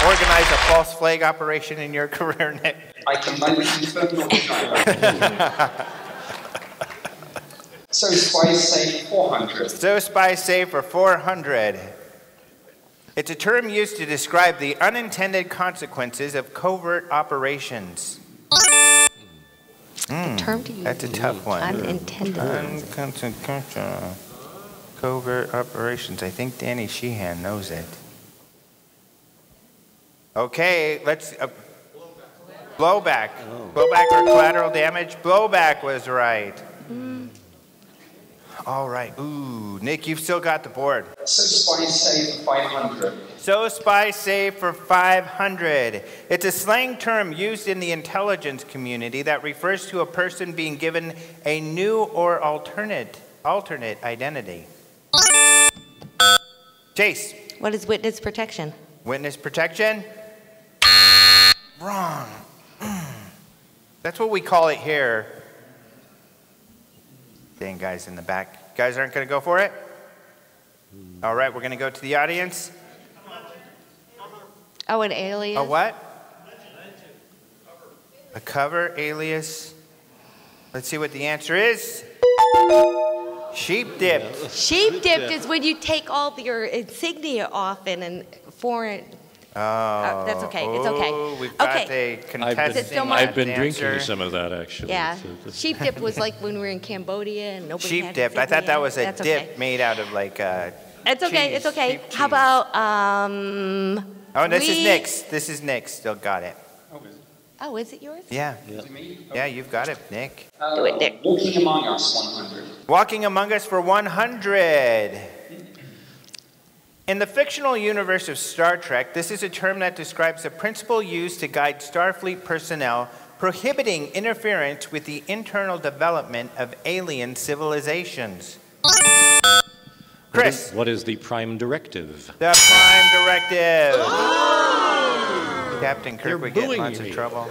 organize a false flag operation in your career, Nick? I can neither confirm nor deny. So spies say 400. So spies say for 400. It's a term used to describe the unintended consequences of covert operations. The term to use. That's a tough one. Unintended. Unconsequential covert operations. I think Danny Sheehan knows it. Okay, let's... blowback. Blowback or collateral damage? Blowback was right. All right. Ooh, Nick, you've still got the board. So spies say for 500. So spies say for 500. It's a slang term used in the intelligence community that refers to a person being given a new or alternate identity. Chase. What is witness protection? Witness protection? Wrong. That's what we call it here. Dang, guys in the back. Guys aren't going to go for it? All right, we're going to go to the audience. Oh, an alias? A what? A cover alias. Let's see what the answer is. Sheep dipped. Sheep dipped is when you take all your insignia off in a foreign. Oh, that's okay. It's okay. Oh, we've got Okay. a contestant. I've been answer. drinking some of that, actually. Yeah. Sheep dip was like when we were in Cambodia and nobody Sheep had dip. I thought that was a That's dip okay. made out of like It's okay. cheese, It's okay. sheep How cheese. about Oh, this is Nick's. This is Nick's. Still got it. Oh, is it yours? Yeah. Is it me? Yeah, you've got it, Nick. Do it, Nick. Walking Among Us 100. Walking Among Us for 100. In the fictional universe of Star Trek, this is a term that describes the principle used to guide Starfleet personnel, prohibiting interference with the internal development of alien civilizations. Chris. What is the prime directive? The Prime Directive. Captain Kirk They're would get booing lots me. of trouble.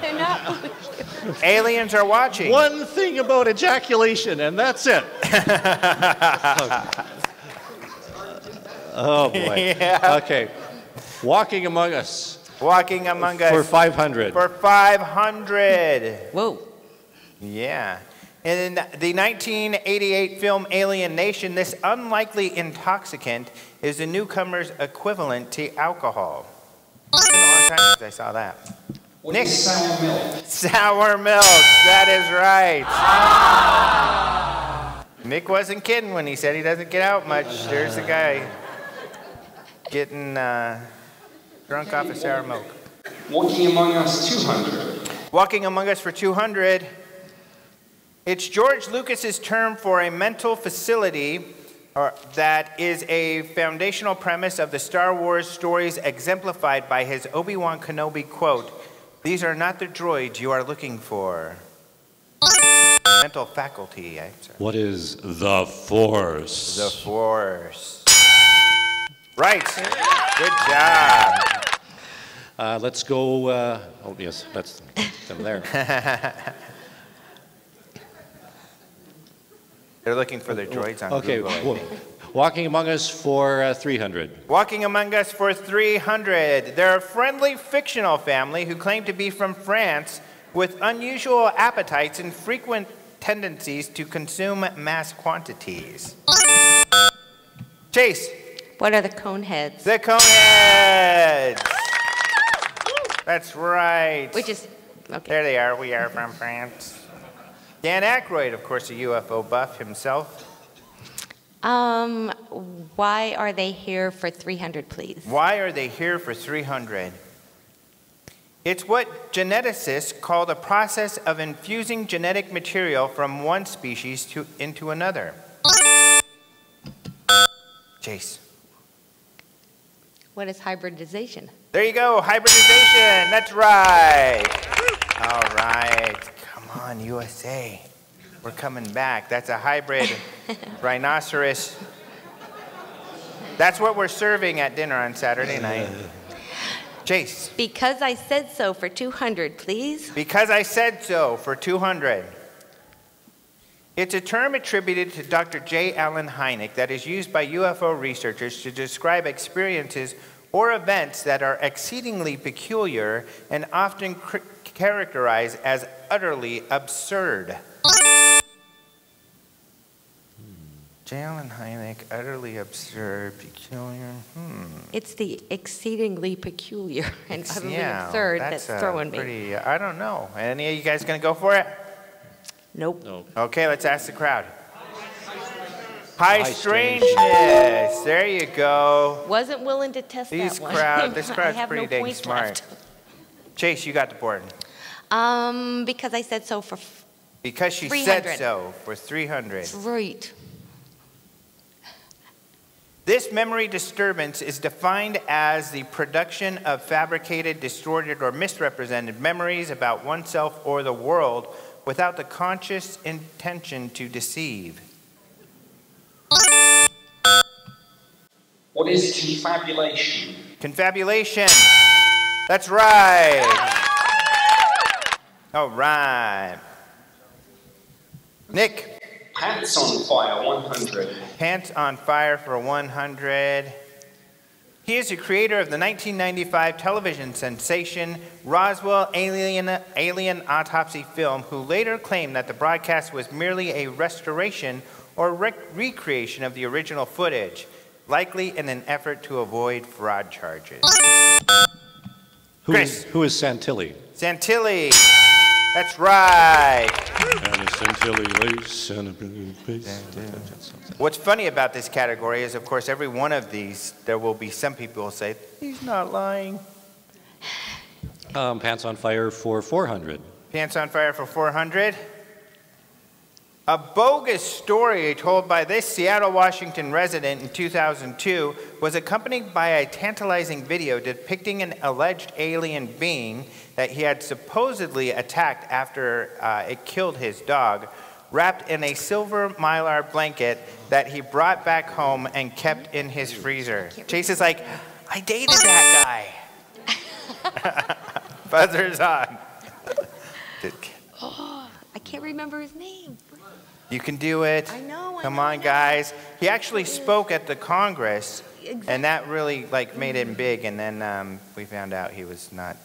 They're not. Aliens are watching. One thing about ejaculation, and that's it. Oh, boy. Yeah. Okay. Walking Among Us Walking Among Us. for 500. For 500. Whoa. Yeah. In the 1988 film Alien Nation, this unlikely intoxicant is the newcomer's equivalent to alcohol. It's been a long time since I saw that. What Nick. is sour milk? Sour milk. That is right. Nick wasn't kidding when he said he doesn't get out much. There's the guy getting drunk off of sour milk. Walking Among Us 200. Walking Among Us for 200. It's George Lucas's term for a mental facility that is a foundational premise of the Star Wars stories exemplified by his Obi-Wan Kenobi quote, "These are not the droids you are looking for." Mental faculty. What is the Force? The Force. Right. Good job. Let's go. Oh, yes, that's them there. They're looking for their droids on Okay. Google, I think. Walking Among Us for 300. Walking Among Us for 300. They're a friendly fictional family who claim to be from France with unusual appetites and frequent tendencies to consume mass quantities. Chase. What are the cone heads? The Coneheads. That's right. Which is, okay. There they are. We are from France. Dan Aykroyd, of course, a UFO buff himself. Why are they here for 300, please? Why are they here for 300? It's what geneticists call the process of infusing genetic material from one species into another. Chase. What is hybridization? There you go, hybridization. That's right. All right. Come on, USA. We're coming back. That's a hybrid rhinoceros. That's what we're serving at dinner on Saturday night. Chase. Because I said so for 200, please. Because I said so for 200. It's a term attributed to Dr. J. Allen Hynek that is used by UFO researchers to describe experiences or events that are exceedingly peculiar and often characterized as utterly absurd. J. Allen Hynek, utterly absurd, peculiar. It's the exceedingly peculiar and utterly Yeah, absurd that's throwing me. pretty, I don't know. Any of you guys going to go for it? Nope. No. Okay, let's ask the crowd. High strangeness. strangeness. There you go. Wasn't willing to test This that one. crowd's I have pretty no dang points smart. left. Chase, you got the board. Because I said so for Because she 300. said so for 300. right. This memory disturbance is defined as the production of fabricated, distorted, or misrepresented memories about oneself or the world without the conscious intention to deceive. What is confabulation? Confabulation. That's right. All right. Nick. Pants on fire 100. Pants on fire for 100. He is the creator of the 1995 television sensation Roswell Alien Autopsy film, who later claimed that the broadcast was merely a restoration or recreation of the original footage, likely in an effort to avoid fraud charges. Who is Santilli? Santilli. That's right. What's funny about this category is, of course, every one of these, there will be some people who will say, he's not lying. Pants on Fire for 400. Pants on Fire for 400. A bogus story told by this Seattle, Washington resident in 2002 was accompanied by a tantalizing video depicting an alleged alien being that he had supposedly attacked after it killed his dog, wrapped in a silver mylar blanket that he brought back home and kept in his freezer. Chase is like, I dated that guy. Buzzer's on. Oh, I can't remember his name. You can do it. I know. Come on, guys. He actually spoke at the Congress, and that really made him big. And then we found out he was not.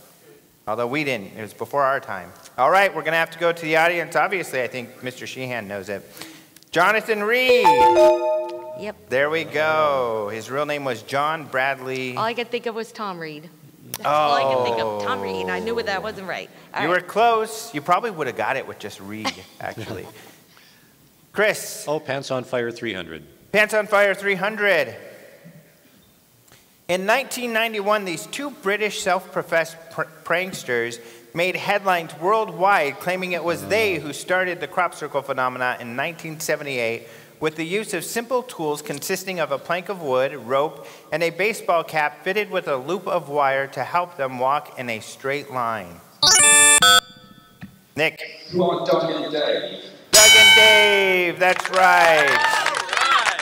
Although we didn't. It was before our time. All right, we're going to have to go to the audience. Obviously, I think Mr. Sheehan knows it. Jonathan Reed. Yep. There we go. His real name was John Bradley. All I could think of was Tom Reed. That's all I could think of. Tom Reed. I knew that wasn't right. You were close. You probably would have got it with just Reed, actually. Chris. Oh, Pants on Fire 300. Pants on Fire 300. In 1991, these two British self-professed pranksters made headlines worldwide claiming it was they who started the crop circle phenomena in 1978 with the use of simple tools consisting of a plank of wood, rope, and a baseball cap fitted with a loop of wire to help them walk in a straight line. Nick. Who are Doug and Dave? Doug and Dave, that's right.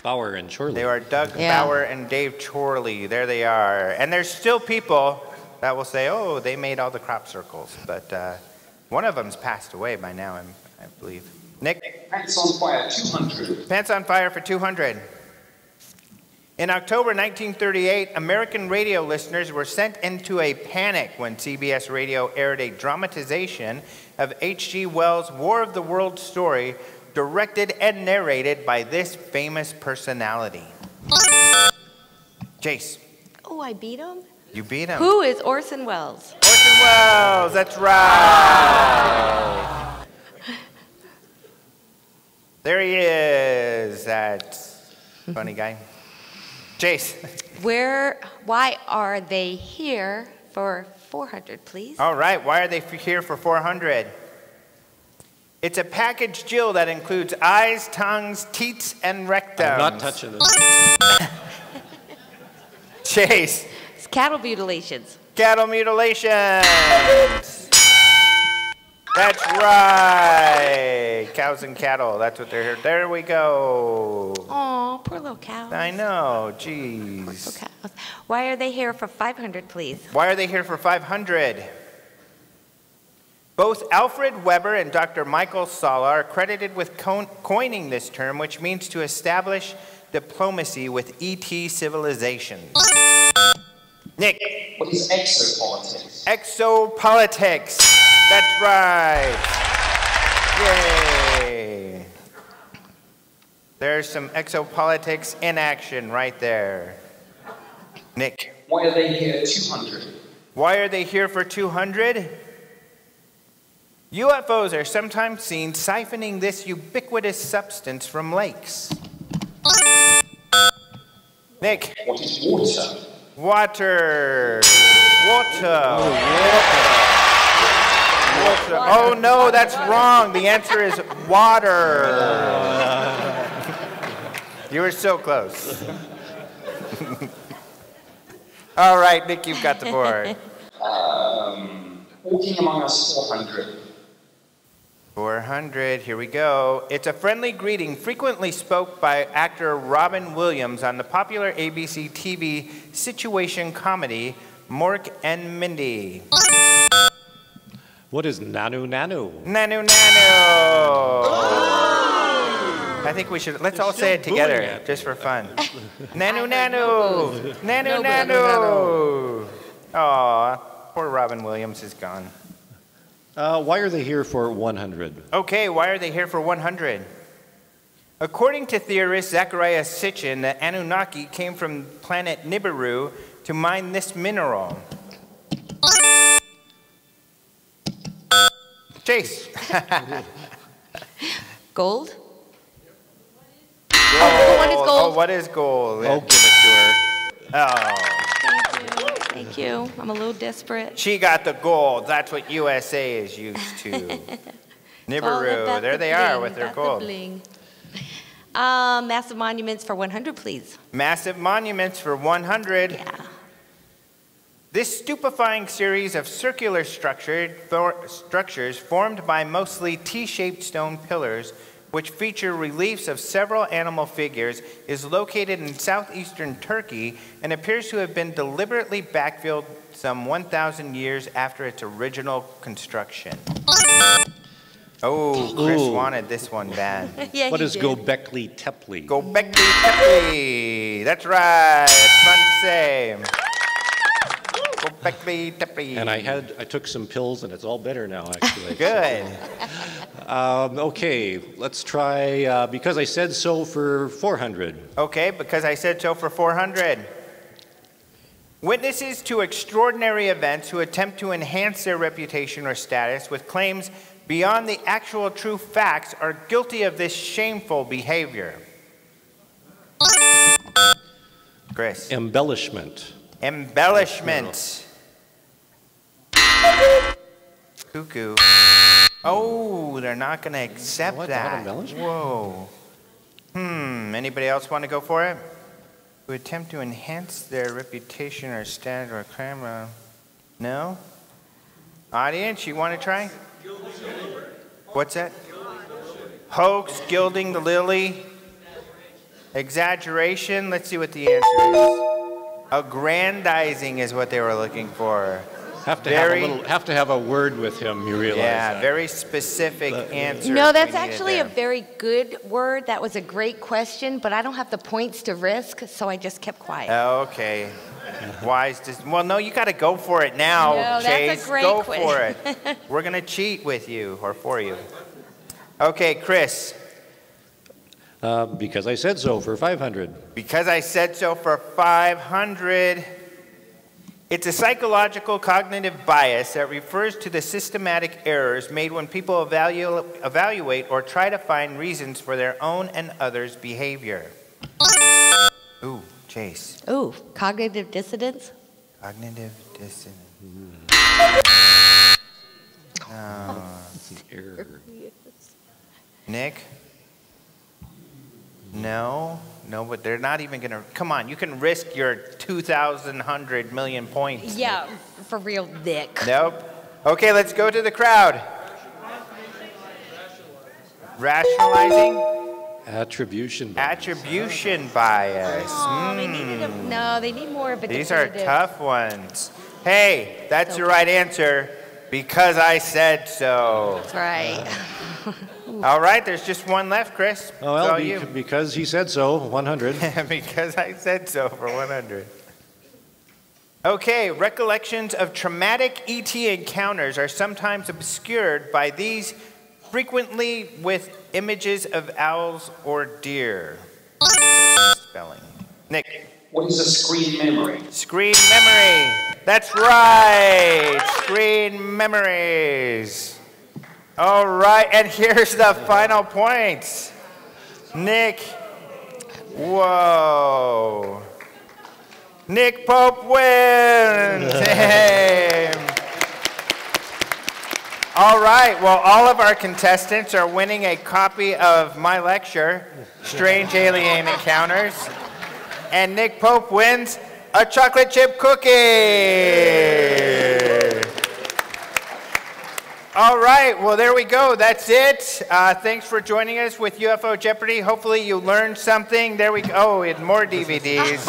Bauer and Chorley. They are Doug Bauer and Dave Chorley. There they are. And there's still people that will say, oh, they made all the crop circles. But one of them's passed away by now, I believe. Nick? Pants on Fire 200. Pants on Fire for 200. In October 1938, American radio listeners were sent into a panic when CBS Radio aired a dramatization of H.G. Wells' War of the Worlds story, directed and narrated by this famous personality. Jace. Oh, I beat him? You beat him. Who is Orson Welles? Orson Welles, that's right. There he is, that funny guy. Jace. Why are they here for 400, please? All right, why are they here for 400? It's a package Jill that includes eyes, tongues, teats, and rectums. I'm not touching this. Chase. It's cattle mutilations. Cattle mutilations. That's right. Cows and cattle. That's what they're here. There we go. Oh, poor little cows. I know. Jeez. Poor little cows. Why are they here for 500, please? Why are they here for 500? Both Alfred Weber and Dr. Michael Sala are credited with coining this term, which means to establish diplomacy with ET civilizations. Nick. What is exopolitics? Exopolitics. That's right. Yay. There's some exopolitics in action right there. Nick. Why are they here 200? Why are they here for 200? UFOs are sometimes seen siphoning this ubiquitous substance from lakes. Nick. What is water? Water. Water. Water. Oh no, that's wrong. The answer is water. You were so close. All right, Nick, you've got the board. Walking Among Us 400. 400, here we go. It's a friendly greeting frequently spoke by actor Robin Williams on the popular ABC TV situation comedy Mork and Mindy. What is Nanu Nanu? Nanu Nanu! I think we should, let's all say it together, just for fun. Nanu, nanu, nanu, nanu. Aw, poor Robin Williams is gone. Why are they here for 100? Okay, why are they here for 100? According to theorist Zachariah Sitchin, the Anunnaki came from planet Nibiru to mine this mineral. Chase. Gold? Gold. What is gold? Oh, what is gold? Oh, give it to her. Oh. Thank you. I'm a little desperate. She got the gold. That's what USA is used to. Nibiru. There they are with their gold. Massive monuments for 100, please. Massive monuments for 100. Yeah. This stupefying series of circular structures formed by mostly T-shaped stone pillars, which feature reliefs of several animal figures, is located in southeastern Turkey and appears to have been deliberately backfilled some 1,000 years after its original construction. Oh, Chris wanted this one bad. Yeah, What is did. Göbekli Tepe? Göbekli Tepe. That's right. It's fun to say. Göbekli Tepe. And I took some pills and it's all better now, actually. Good. Okay, let's try Because I Said So for 400. Okay, because I said so for 400. Witnesses to extraordinary events who attempt to enhance their reputation or status with claims beyond the actual true facts are guilty of this shameful behavior. Chris. Embellishment. Embellishment. Cuckoo. Oh, they're not going to accept What, that. not embellishment? Whoa. Anybody else want to go for it? Who attempt to enhance their reputation or status or crime? No? Audience, you want to try? What's that? Hoax, gilding the lily, exaggeration. Let's see what the answer is. Aggrandizing is what they were looking for. Have to have a word with him, you realize Yeah, that. very specific answer. No, if we that's needed actually a there. very good word. That was a great question, but I don't have the points to risk, so I just kept quiet. Okay. Wise. Well, no, you got to go for it now, No, that's a Chase. great Go quiz. for it. We're going to cheat with you or for you. Okay, Chris. Because I Said So for 500. Because I said so for 500. It's a psychological cognitive bias that refers to the systematic errors made when people evaluate or try to find reasons for their own and others' behavior. Ooh, Chase. Ooh, cognitive dissonance? Cognitive dissonance. It's an error. Nick? No? No, but they're not even going to... Come on, you can risk your 2,100 million points. Yeah, for real, Nick. Nope. Okay, let's go to the crowd. Rationalizing? Attribution bias. Attribution bias. Oh, they needed a, no, they need more of a These are definitive. tough ones. Hey, that's the right answer. Because I said so. That's right. All right, there's just one left, Chris. Oh, It's all well, you. because he said so, 100. Because I said so for 100. Okay, recollections of traumatic ET encounters are sometimes obscured by these, frequently with images of owls or deer. Spelling. Nick. What is a screen memory? Screen memory. That's right. Screen memories. All right, and here's the final points. Nick. Whoa. Nick Pope wins. Hey. All right, well, all of our contestants are winning a copy of my lecture, Strange Alien Encounters. And Nick Pope wins a chocolate chip cookie. All right, well, there we go. That's it. Thanks for joining us with UFO Jeopardy. Hopefully you learned something. There we go. Oh, and more DVDs.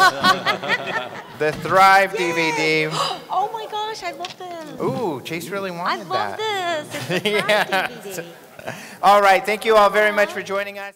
The Thrive DVD. Oh my gosh, I love this. Ooh, Chase really I wanted love that. this. It's a Yeah. DVD. All right, thank you all very much for joining us.